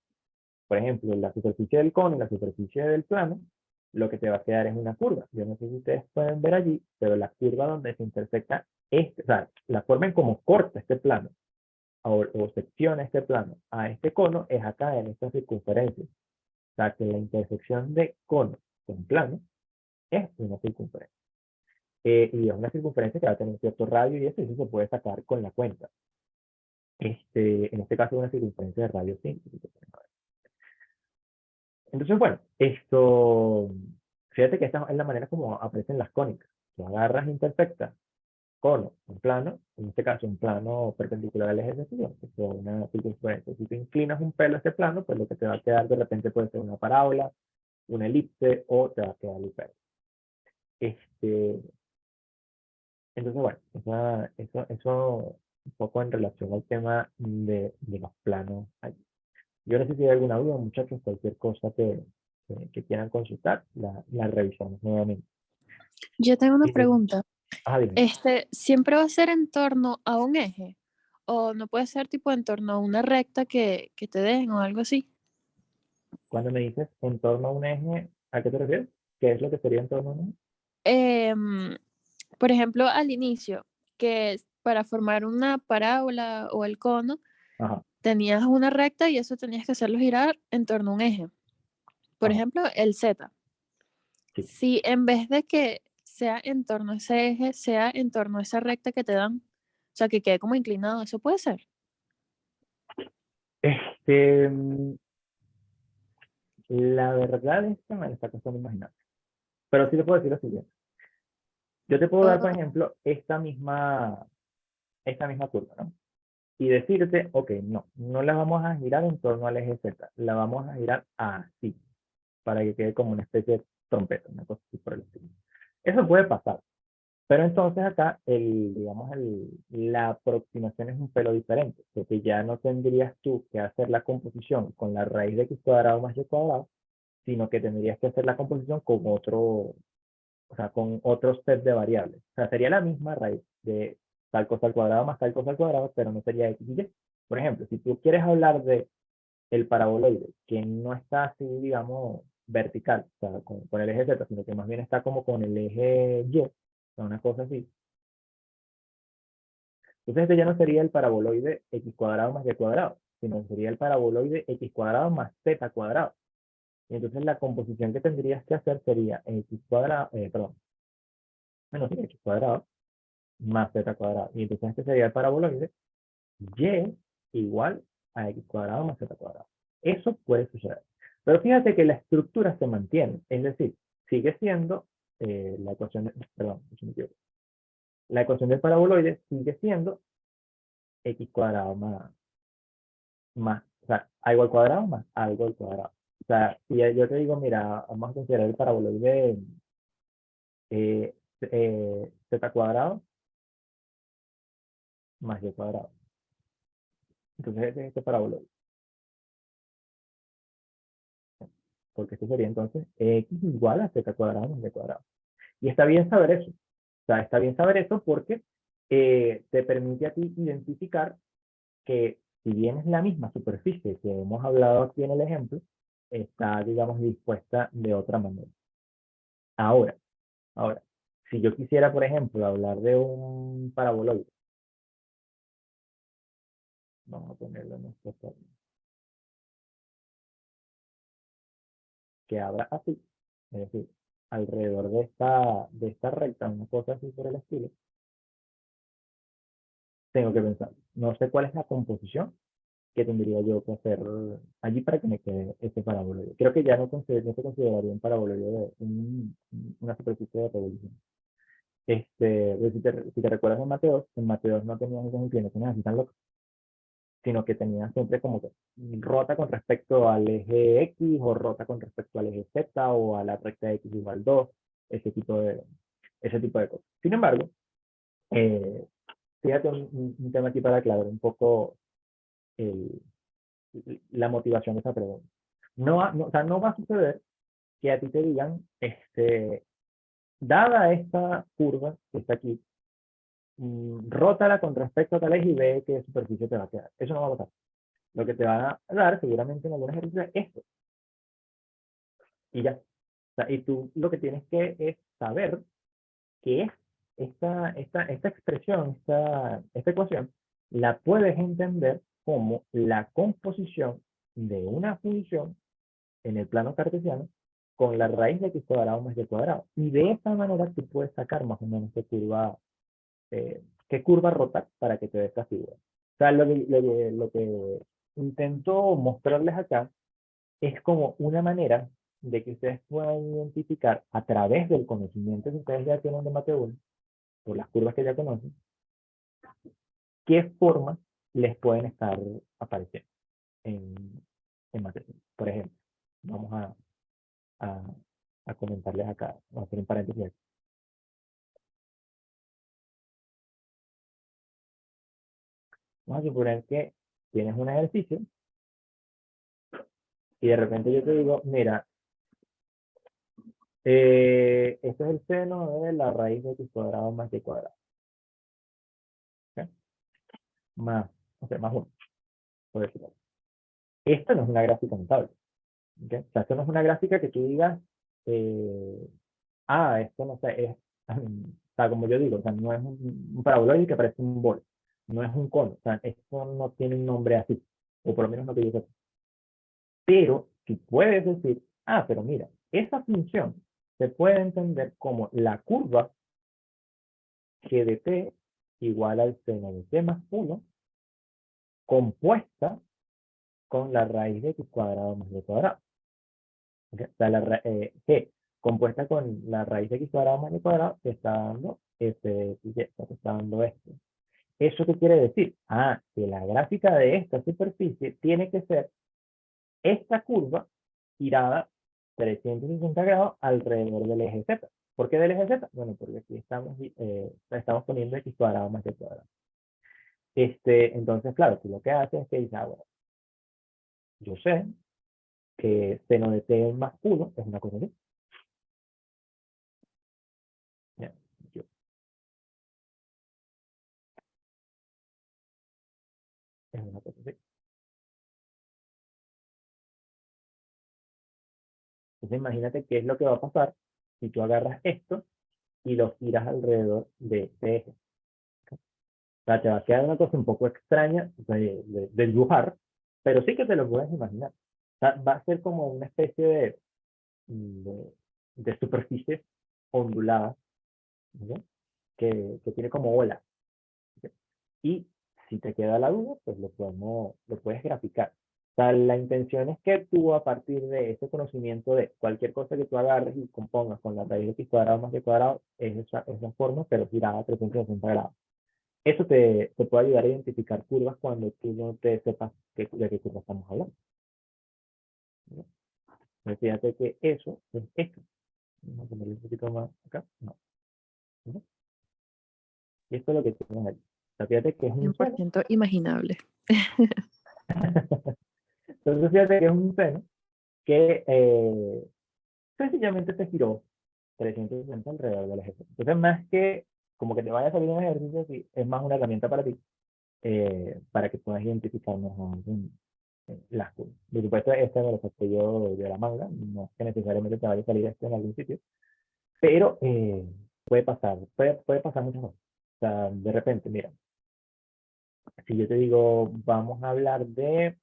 por ejemplo, la superficie del cono y la superficie del plano, lo que te va a quedar es una curva. Yo no sé si ustedes pueden ver allí, pero la curva donde se intersecta o sea, la forma en cómo corta este plano o secciona este plano a este cono es acá en esta circunferencia. O sea, que la intersección de cono con plano es una circunferencia. Y es una circunferencia que va a tener un cierto radio y eso se puede sacar con la cuenta. En este caso, una circunferencia de radio 5. Entonces, bueno, fíjate que esta es la manera como aparecen las cónicas. Tú agarras imperfecta, cono, un plano, en este caso un plano perpendicular al eje de sección, que es una circunferencia. Si tú inclinas un pelo a este plano, pues lo que te va a quedar de repente puede ser una parábola, una elipse o te va a quedar el pelo. Este, Entonces, bueno, eso un poco en relación al tema de los planos allí. Yo no sé si hay alguna duda, muchachos, cualquier cosa que quieran consultar, la revisamos nuevamente. Yo tengo una Eh, pregunta. dime. ¿Siempre va a ser en torno a un eje? ¿O no puede ser tipo en torno a una recta que te den o algo así? Cuando me dices en torno a un eje, ¿a qué te refieres? ¿Qué es lo que sería en torno a un eje? Em, por ejemplo, al inicio, para formar una parábola o el cono, Ajá, tenías una recta y eso tenías que hacerlo girar en torno a un eje. Por ajá, ejemplo, el Z. sí. Si en vez de que sea en torno a ese eje, sea en torno a esa recta que te dan, o sea, que quede como inclinado, eso puede ser. Este, la verdad es que me la está costando imaginar. Pero sí te puedo decir lo siguiente. Yo te puedo dar, por O- ejemplo, esta misma curva, ¿no? Y decirte, ok, no la vamos a girar en torno al eje Z, la vamos a girar así, para que quede como una especie de trompeta, una cosa así por el estilo. Eso puede pasar, pero entonces acá, la aproximación es un pelo diferente, porque ya no tendrías tú que hacer la composición con la raíz de x cuadrado más y cuadrado, sino que tendrías que hacer la composición con o sea, con otro set de variables. O sea, sería la misma raíz de tal cosa al cuadrado más tal cosa al cuadrado, pero no sería x y y. Por ejemplo, si tú quieres hablar de el paraboloide, que no está así, digamos, vertical, o sea, con el eje Z, sino que más bien está como con el eje Y, o sea, una cosa así. Entonces este ya no sería el paraboloide x cuadrado más y cuadrado, sino sería el paraboloide x cuadrado más z cuadrado. Y entonces la composición que tendrías que hacer sería x cuadrado, perdón, menos x cuadrado más z cuadrado. Y entonces este sería el paraboloide y igual a x cuadrado más z cuadrado. Eso puede suceder. Pero fíjate que la estructura se mantiene, es decir, sigue siendo la ecuación, perdón, la ecuación del paraboloide sigue siendo x cuadrado más, o sea, algo al cuadrado más algo al cuadrado. O sea, si yo te digo, mira, vamos a considerar el paraboloide z cuadrado más y cuadrado. Entonces este es este paraboloide, porque esto sería entonces x igual a z cuadrado más y cuadrado. Y está bien saber eso. O sea, está bien saber eso porque te permite a ti identificar que si bien es la misma superficie que hemos hablado aquí en el ejemplo, está, digamos, dispuesta de otra manera. Ahora, ahora, si yo quisiera, por ejemplo, hablar de un paraboloide, vamos a ponerlo en este caso, que abra así, es decir, alrededor de esta recta, una cosa así por el estilo, tengo que pensar, no sé cuál es la composición que tendría yo que hacer allí para que me quede ese paraboloide. Creo que ya no se consideraría un paraboloide de una superficie de revolución. Pues si te recuerdas en Mateos no tenías esas inclinaciones así tan locas, sino que tenías siempre como que rota con respecto al eje X o rota con respecto al eje Z o a la recta X igual 2, ese tipo de, ese tipo de cosas. Sin embargo, eh, fíjate un tema aquí para aclarar un poco el, la motivación de esa pregunta. O sea, no va a suceder que a ti te digan, dada esta curva que está aquí, rótala con respecto a tal eje y ve qué superficie te va a quedar. Eso no va a pasar. Lo que te va a dar seguramente en algún ejercicio es esto y ya. O sea, y tú lo que tienes que es saber qué es esta expresión, esta ecuación, la puedes entender como la composición de una función en el plano cartesiano con la raíz de x cuadrado más y cuadrado. Y de esa manera tú puedes sacar más o menos qué curva rotar para que te dé esta figura. O sea, lo que intento mostrarles acá es como una manera de que ustedes puedan identificar a través del conocimiento que ustedes ya tienen de Mateo 1, por las curvas que ya conocen, qué formas les pueden estar apareciendo en Mateo 1. Por ejemplo, vamos a, a comentarles acá, vamos a hacer un paréntesis aquí. Vamos a suponer que tienes un ejercicio y de repente yo te digo, mira, este es el seno de la raíz de x cuadrado más y cuadrado. ¿Ok? Más, o sea, más 1, por decirlo así. Esta no es una gráfica contable. ¿Ok? O sea, esto no es una gráfica que tú digas, esto no sé, es, o sea, como yo digo, o sea, no es un paraboloide que parece un bol, no es un cono, o sea, esto no tiene un nombre así, o por lo menos no que yo sepa. Pero si puedes decir, pero mira, esa función se puede entender como la curva g de t igual al seno de t más 1 compuesta con la raíz de x cuadrado más y cuadrado. ¿Okay? O sea, g compuesta con la raíz de x cuadrado más y cuadrado te está dando te está dando esto. ¿Eso qué quiere decir? Que la gráfica de esta superficie tiene que ser esta curva girada 360 grados alrededor del eje Z. ¿Por qué del eje Z? Bueno, porque aquí estamos poniendo x cuadrado más y cuadrado. Entonces, claro, tú lo que haces es que dices, bueno, yo sé que seno de t más 1 es una cosa así. Ya, yo- es una cosa así. Entonces, imagínate qué es lo que va a pasar si tú agarras esto y lo giras alrededor de este eje. O sea, te va a quedar una cosa un poco extraña de dibujar, pero sí que te lo puedes imaginar. O sea, va a ser como una especie de superficie ondulada, ¿no? Que tiene como ola. ¿Sí? Y si te queda la duda, pues lo puedes graficar. O sea, la intención es que tú, a partir de ese conocimiento de cualquier cosa que tú agarres y compongas con la raíz de x cuadrado más y cuadrado, es esa forma, pero girada a 360 grados. Eso te puede ayudar a identificar curvas cuando tú no te sepas de qué curva estamos hablando, ¿no? Entonces, fíjate que eso es esto. Vamos a ponerle un poquito más acá. No, ¿no? Y esto es lo que tienes ahí. O sea, fíjate que es un seno. 100% imaginable. Entonces, fíjate que es un seno que sencillamente te giró 360 alrededor del eje. Entonces, más que como que te vaya a salir un ejercicio así, es más una herramienta para ti, para que puedas identificar mejor las curvas. Por supuesto, este me lo saqué yo de la manga, no es que necesariamente te vaya a salir esto en algún sitio, pero puede pasar muchas cosas. O sea, de repente, mira, si yo te digo, vamos a hablar de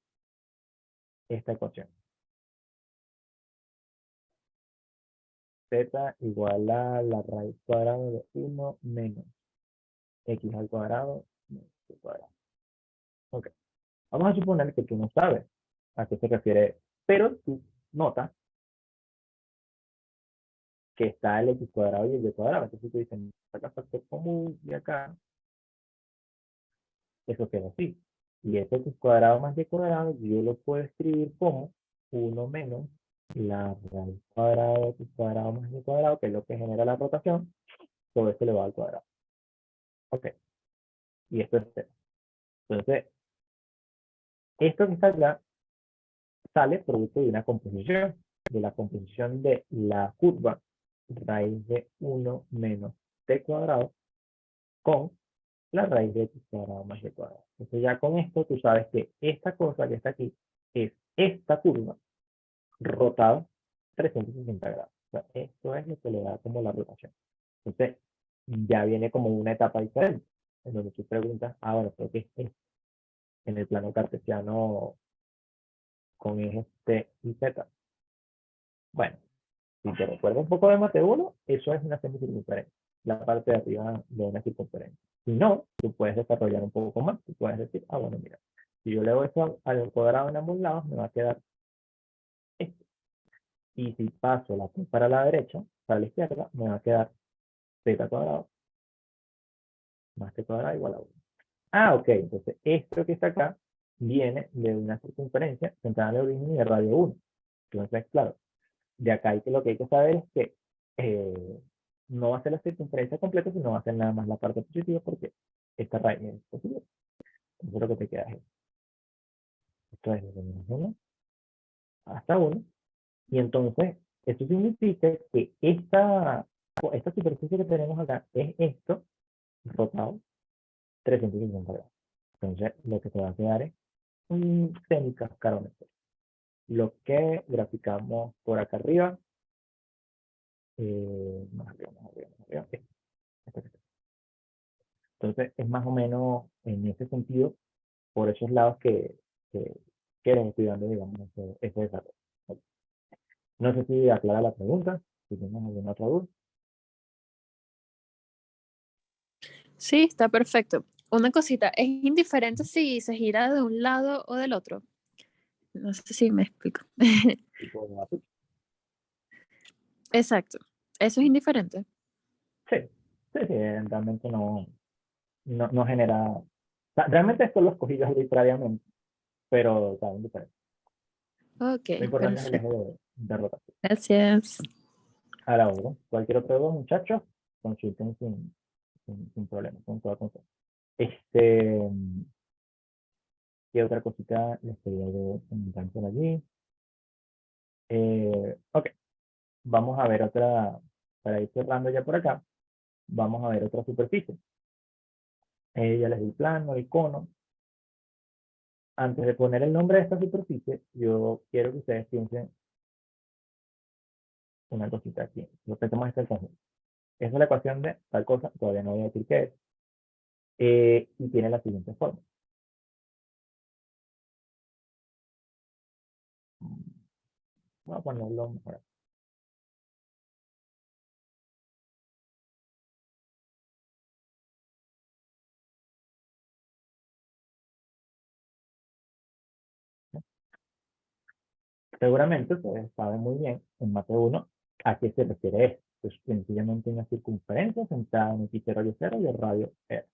esta ecuación, z igual a la raíz cuadrada de 1 menos x al cuadrado menos y cuadrado. Ok, vamos a suponer que tú no sabes a qué se refiere, pero tú notas que está el x cuadrado y el y cuadrado. Entonces tú dices, acá factor común y acá eso queda así. Y ese x cuadrado más y cuadrado yo lo puedo escribir como 1 menos la raíz cuadrada de x cuadrado más y cuadrado, que es lo que genera la rotación, todo esto elevado al cuadrado. Ok, y esto es cero. Entonces, esto que está acá sale producto de una composición, de la composición de la curva raíz de 1 menos t cuadrado con la raíz de x cuadrado más y cuadrado. Entonces ya con esto tú sabes que esta cosa que está aquí es esta curva rotada 360 grados. O sea, esto es lo que le da como la rotación. Entonces, ya viene como una etapa diferente, en donde tú preguntas, bueno, ¿pero qué es esto? En el plano cartesiano con ejes T y Z. Bueno, si te recuerdas un poco de Mate 1, eso es una semicircunferencia, la parte de arriba de una circunferencia. Si no, tú puedes desarrollar un poco más, tú puedes decir, bueno, mira, si yo le doy esto al cuadrado en ambos lados, me va a quedar esto. Y si paso la T para la derecha, para la izquierda, me va a quedar z cuadrado más t cuadrado igual a 1. Ok, entonces esto que está acá viene de una circunferencia centrada en el origen y de radio 1. Entonces, claro, de acá lo que hay que saber es que no va a ser la circunferencia completa, sino va a ser nada más la parte positiva porque esta raíz es positiva. Eso es lo que te queda es esto es desde menos 1 hasta 1. Y entonces, eso significa que esta superficie que tenemos acá es esto rotado 360 grados. Entonces, lo que te va a quedar es un semicascarón. Lo que graficamos por acá arriba, más arriba, más arriba, más arriba. Entonces, es más o menos en ese sentido, por esos lados que, que les estoy dando, digamos, ese desarrollo. No sé si aclara la pregunta, si tienes alguna otra duda. Sí, está perfecto. Una cosita, ¿es indiferente si se gira de un lado o del otro? No sé si me explico. Tipo de azul. Exacto. Eso es indiferente. Sí, sí, sí, realmente no genera. O sea, realmente esto lo escogí yo arbitrariamente, pero saben diferente. Ok, Lo importante es el eje perfecto. de rotación. Gracias. A la hora. Cualquier otra duda, muchachos, consulten sin problema, con toda confianza. Este, ¿Qué otra cosita les quería comentar por allí? Ok, vamos a ver otra, para ir cerrando ya por acá, vamos a ver otra superficie. Ya les di el plano, el cono. Antes de poner el nombre de esta superficie, yo quiero que ustedes piensen una cosita aquí. Lo pensemos esta ecuación. Esa es la ecuación de tal cosa, todavía no voy a decir qué es. Y tiene la siguiente forma. Voy a ponerlo mejor. Seguramente ustedes saben muy bien en mate 1 a qué se refiere esto. Es sencillamente una circunferencia centrada en x0 y 0 y el radio r.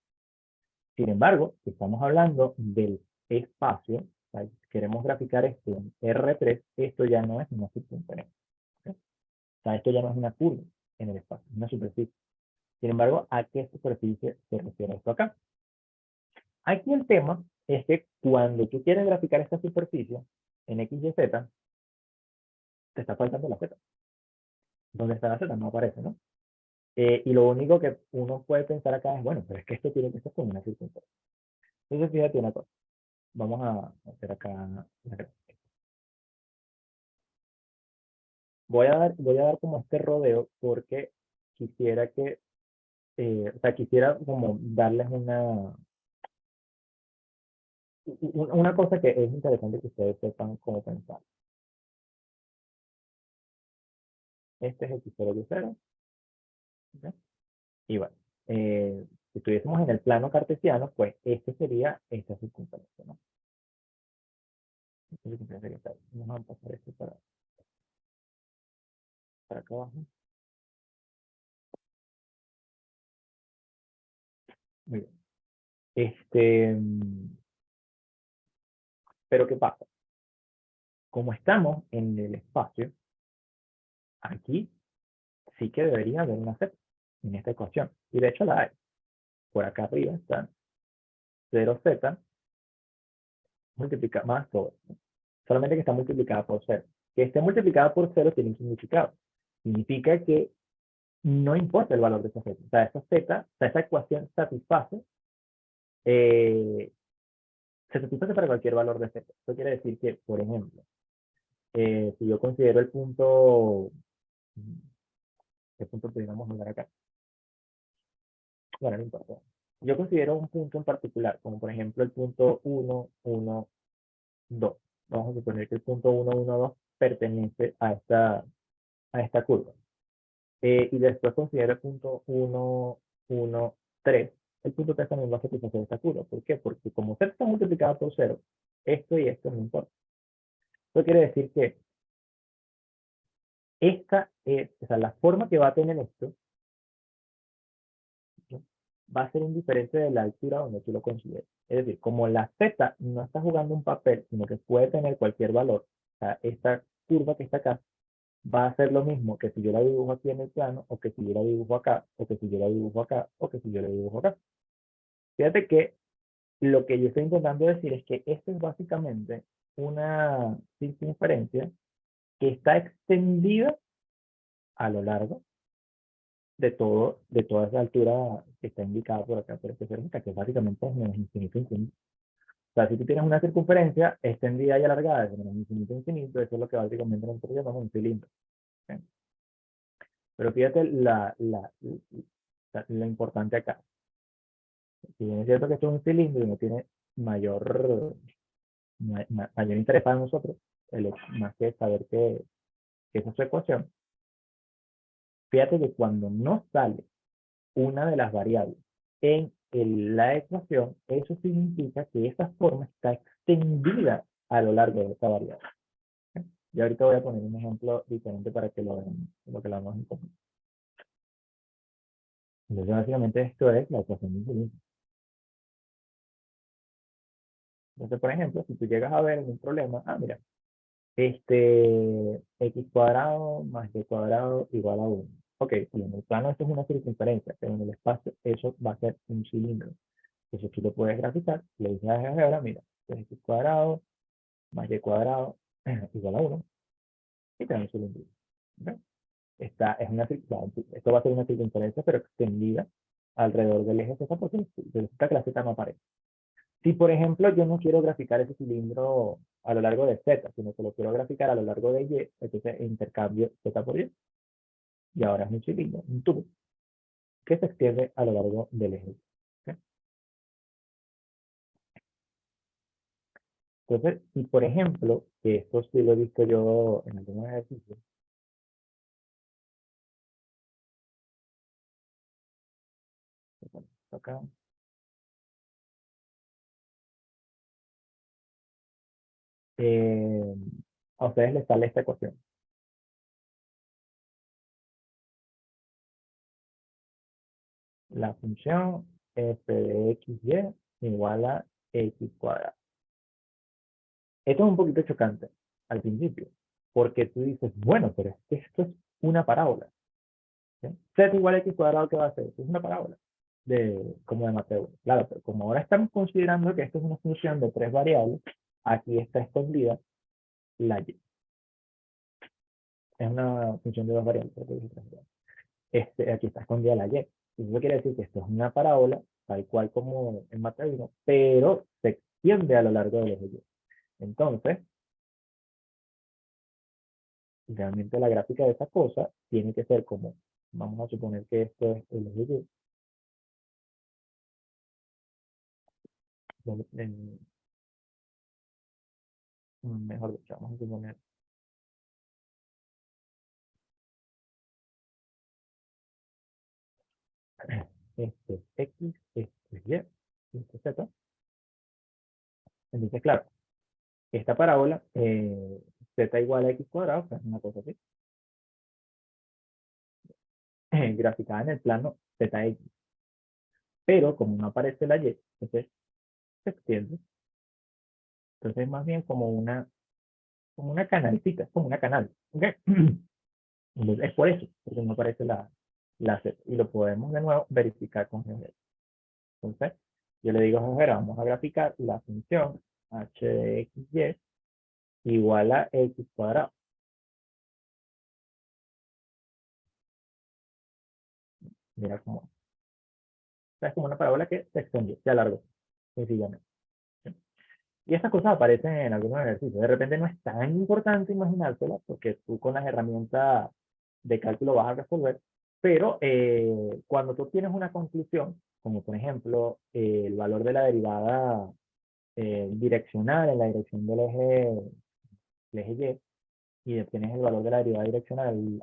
Sin embargo, si estamos hablando del espacio, o sea, queremos graficar esto en R3, esto ya no es una circunferencia. ¿Okay? O sea, esto ya no es una curva en el espacio, es una superficie. Sin embargo, ¿a qué superficie se refiere esto acá? Aquí el tema es que cuando tú quieres graficar esta superficie en x, y, z, te está faltando la z. ¿Dónde está la z? No aparece, ¿no? Y lo único que uno puede pensar acá es, bueno, pero es que esto tiene que ser con una circunferencia. Entonces, fíjate una cosa. Vamos a hacer acá la gráfica. Voy a dar como este rodeo porque quisiera que, o sea, quisiera como darles una cosa que es interesante que ustedes sepan cómo pensar. Este es x0 y 0. ¿Okay? Y bueno, si estuviésemos en el plano cartesiano, pues este sería esta circunferencia, ¿no? Esta circunferencia que está ahí. Vamos a pasar esto para acá abajo. Muy bien. Pero ¿qué pasa? Como estamos en el espacio, aquí sí que debería haber una z en esta ecuación. Y de hecho la hay. Por acá arriba está 0z multiplicado más todo. Solamente que está multiplicada por 0. Que esté multiplicada por 0 tiene un significado. Significa que no importa el valor de esa z. O sea, esa z, o sea, esa ecuación satisface, se satisface para cualquier valor de z. Eso quiere decir que, por ejemplo, si yo considero el punto, ¿qué punto pudiéramos hablar acá? Bueno, no importa. Yo considero un punto en particular, como por ejemplo el punto 1, 1, 2. Vamos a suponer que el punto 1, 1, 2 pertenece a esta curva. Y después considero el punto 1, 1, 3. El punto 3 también va a satisfacer esta curva. ¿Por qué? Porque como z está multiplicado por 0, esto y esto no importa. Eso quiere decir que esta es, o sea, la forma que va a tener esto, ¿no? Va a ser indiferente de la altura donde tú lo consideres. Es decir, como la z no está jugando un papel, sino que puede tener cualquier valor, o sea, esta curva que está acá va a ser lo mismo que si yo la dibujo aquí en el plano, o que si yo la dibujo acá, o que si yo la dibujo acá, o que si yo la dibujo acá. Fíjate que lo que yo estoy intentando decir es que esto es básicamente una circunferencia que está extendida a lo largo de toda esa altura que está indicada por acá, por este cerca, que básicamente es menos infinito infinito. O sea, si tú tienes una circunferencia extendida y alargada desde menos infinito a infinito, eso es lo que básicamente nosotros llamamos un cilindro. ¿Sí? Pero fíjate lo importante acá. Si bien es cierto que esto es un cilindro y no tiene mayor, mayor interés para nosotros, más que saber que esa es su ecuación, fíjate que cuando no sale una de las variables en la ecuación, eso significa que esa forma está extendida a lo largo de esta variable. ¿Okay? Y ahorita voy a poner un ejemplo diferente para que lo vean, lo que lo vamos a poco. Entonces, básicamente esto es la ecuación de cilindro. Entonces, por ejemplo, si tú llegas a ver un problema, mira, x cuadrado más y cuadrado igual a 1. Ok, y en el plano esto es una circunferencia, pero en el espacio eso va a ser un cilindro. Entonces tú lo puedes graficar, le dices a álgebra, mira, x cuadrado más y cuadrado igual a 1, y te da un cilindro. ¿Okay? Esto va a ser una circunferencia, pero extendida alrededor del eje Z, porque resulta que la Z no aparece. Si, por ejemplo, yo no quiero graficar ese cilindro a lo largo de Z, sino que lo quiero graficar a lo largo de Y, entonces intercambio Z por Y, y ahora es un cilindro, un tubo, que se extiende a lo largo del eje. ¿Okay? Entonces, si por ejemplo, que esto sí lo he visto yo en algunos ejercicios, acá, eh, a ustedes les sale esta ecuación. La función f de xy igual a x cuadrado. Esto es un poquito chocante al principio, porque tú dices, bueno, pero es que esto es una parábola. ¿Sí? Z igual a x cuadrado, ¿qué va a hacer? Esto es una parábola, como de Mateo. Claro, pero como ahora estamos considerando que esto es una función de tres variables, aquí está escondida la y. Es una función de dos variables, pero tres variables. Aquí está escondida la y. Y eso quiere decir que esto es una parábola, tal cual como en Mateo, pero se extiende a lo largo del eje y. Entonces, realmente la gráfica de esa cosa tiene que ser como, vamos a suponer que esto es el eje y, mejor dicho, vamos a suponer esto es x, esto es y, esto es z. Entonces, claro, esta parábola, z igual a x cuadrado, o sea, es una cosa así, graficada en el plano zx. Pero como no aparece la y, entonces se extiende. Entonces, más bien como una canalcita, como una canal. ¿Okay? Entonces, es por eso, porque no aparece la z. Y lo podemos de nuevo verificar con GeoGebra. Entonces, yo le digo a GeoGebra, vamos a graficar la función h de xy igual a x cuadrado. Mira cómo. O sea, es como una parábola que se extendió, se alargó, sencillamente. ¿Sí? Y estas cosas aparecen en algunos ejercicios. De repente no es tan importante imaginártela, porque tú con las herramientas de cálculo vas a resolver, pero cuando tú tienes una conclusión, como por ejemplo el valor de la derivada direccional en la dirección del eje Y, obtienes el valor de la derivada direccional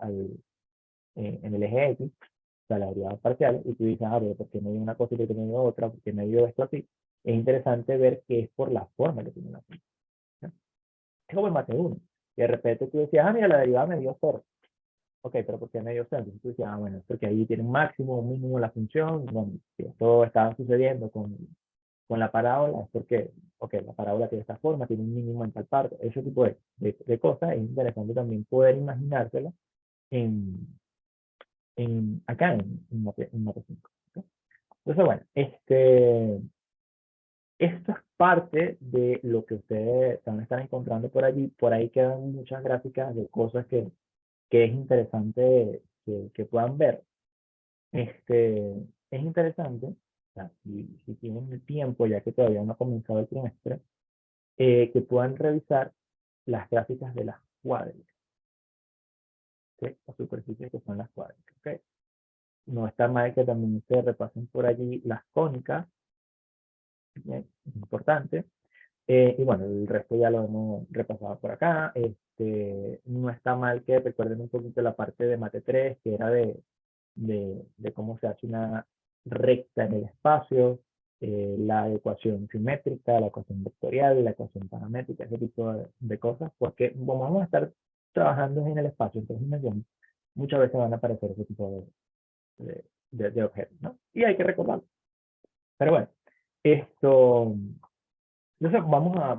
en el eje X, o sea, la derivada parcial, y tú dices, pero ¿por qué me dio una cosa y por qué me dio otra? ¿Por qué me dio esto así? Es interesante ver que es por la forma que tiene la función. ¿Sí? Es como el mate 1. Y de repente tú decías, mira, la derivada me dio 0. Ok, pero ¿por qué me dio 0? Entonces tú decías, bueno, es porque ahí tiene un máximo, un mínimo la función. Bueno, si esto estaba sucediendo con la parábola, es porque, ok, la parábola tiene esta forma, tiene un mínimo en tal parte. Ese tipo de cosas es interesante también poder imaginárselo en, acá en Mate 5. ¿Okay? Entonces, bueno, esto es parte de lo que ustedes van a estar encontrando por allí. Por ahí quedan muchas gráficas de cosas que es interesante que puedan ver. Es interesante, o sea, si tienen el tiempo, ya que todavía no ha comenzado el trimestre, que puedan revisar las gráficas de las cuádricas, ¿ok? Las superficies que son las cuádricas, ¿ok? No está mal que también se repasen por allí las cónicas, ¿bien? Es importante. Y bueno, el resto ya lo hemos repasado por acá. No está mal que recuerden un poquito la parte de Mate 3, que era de cómo se hace una recta en el espacio, la ecuación simétrica, la ecuación vectorial, la ecuación paramétrica, ese tipo de cosas, porque como vamos a estar trabajando en el espacio en tres dimensiones, muchas veces van a aparecer ese tipo de objetos, ¿no? Y hay que recordarlo. Pero bueno, esto, entonces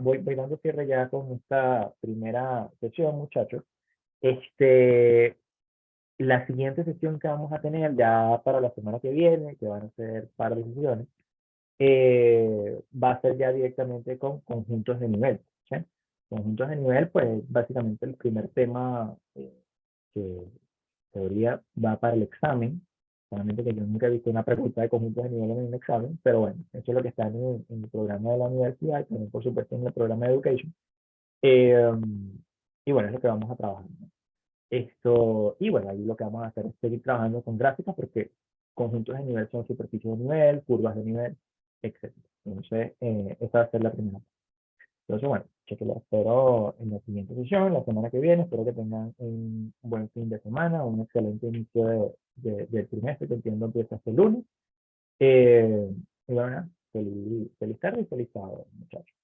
voy dando cierre ya con esta primera sesión, muchachos. La siguiente sesión que vamos a tener ya para la semana que viene, que van a ser par de sesiones, va a ser ya directamente con conjuntos de nivel, ¿sí? Conjuntos de nivel, pues básicamente el primer tema que teoría va para el examen, solamente que yo nunca he visto una pregunta de conjuntos de nivel en un examen, pero bueno, eso es lo que está en el programa de la universidad y también por supuesto en el programa de Education. Eh, y bueno, es lo que vamos a trabajar, ¿no? Y bueno, ahí lo que vamos a hacer es seguir trabajando con gráficas porque conjuntos de nivel son superficies de nivel, curvas de nivel, etc. Entonces, esa va a ser la primera. Entonces, bueno, que lo espero en la siguiente sesión, la semana que viene. Espero que tengan un buen fin de semana, un excelente inicio del trimestre, que entiendo empieza este lunes. Y bueno, feliz tarde y feliz sábado, muchachos.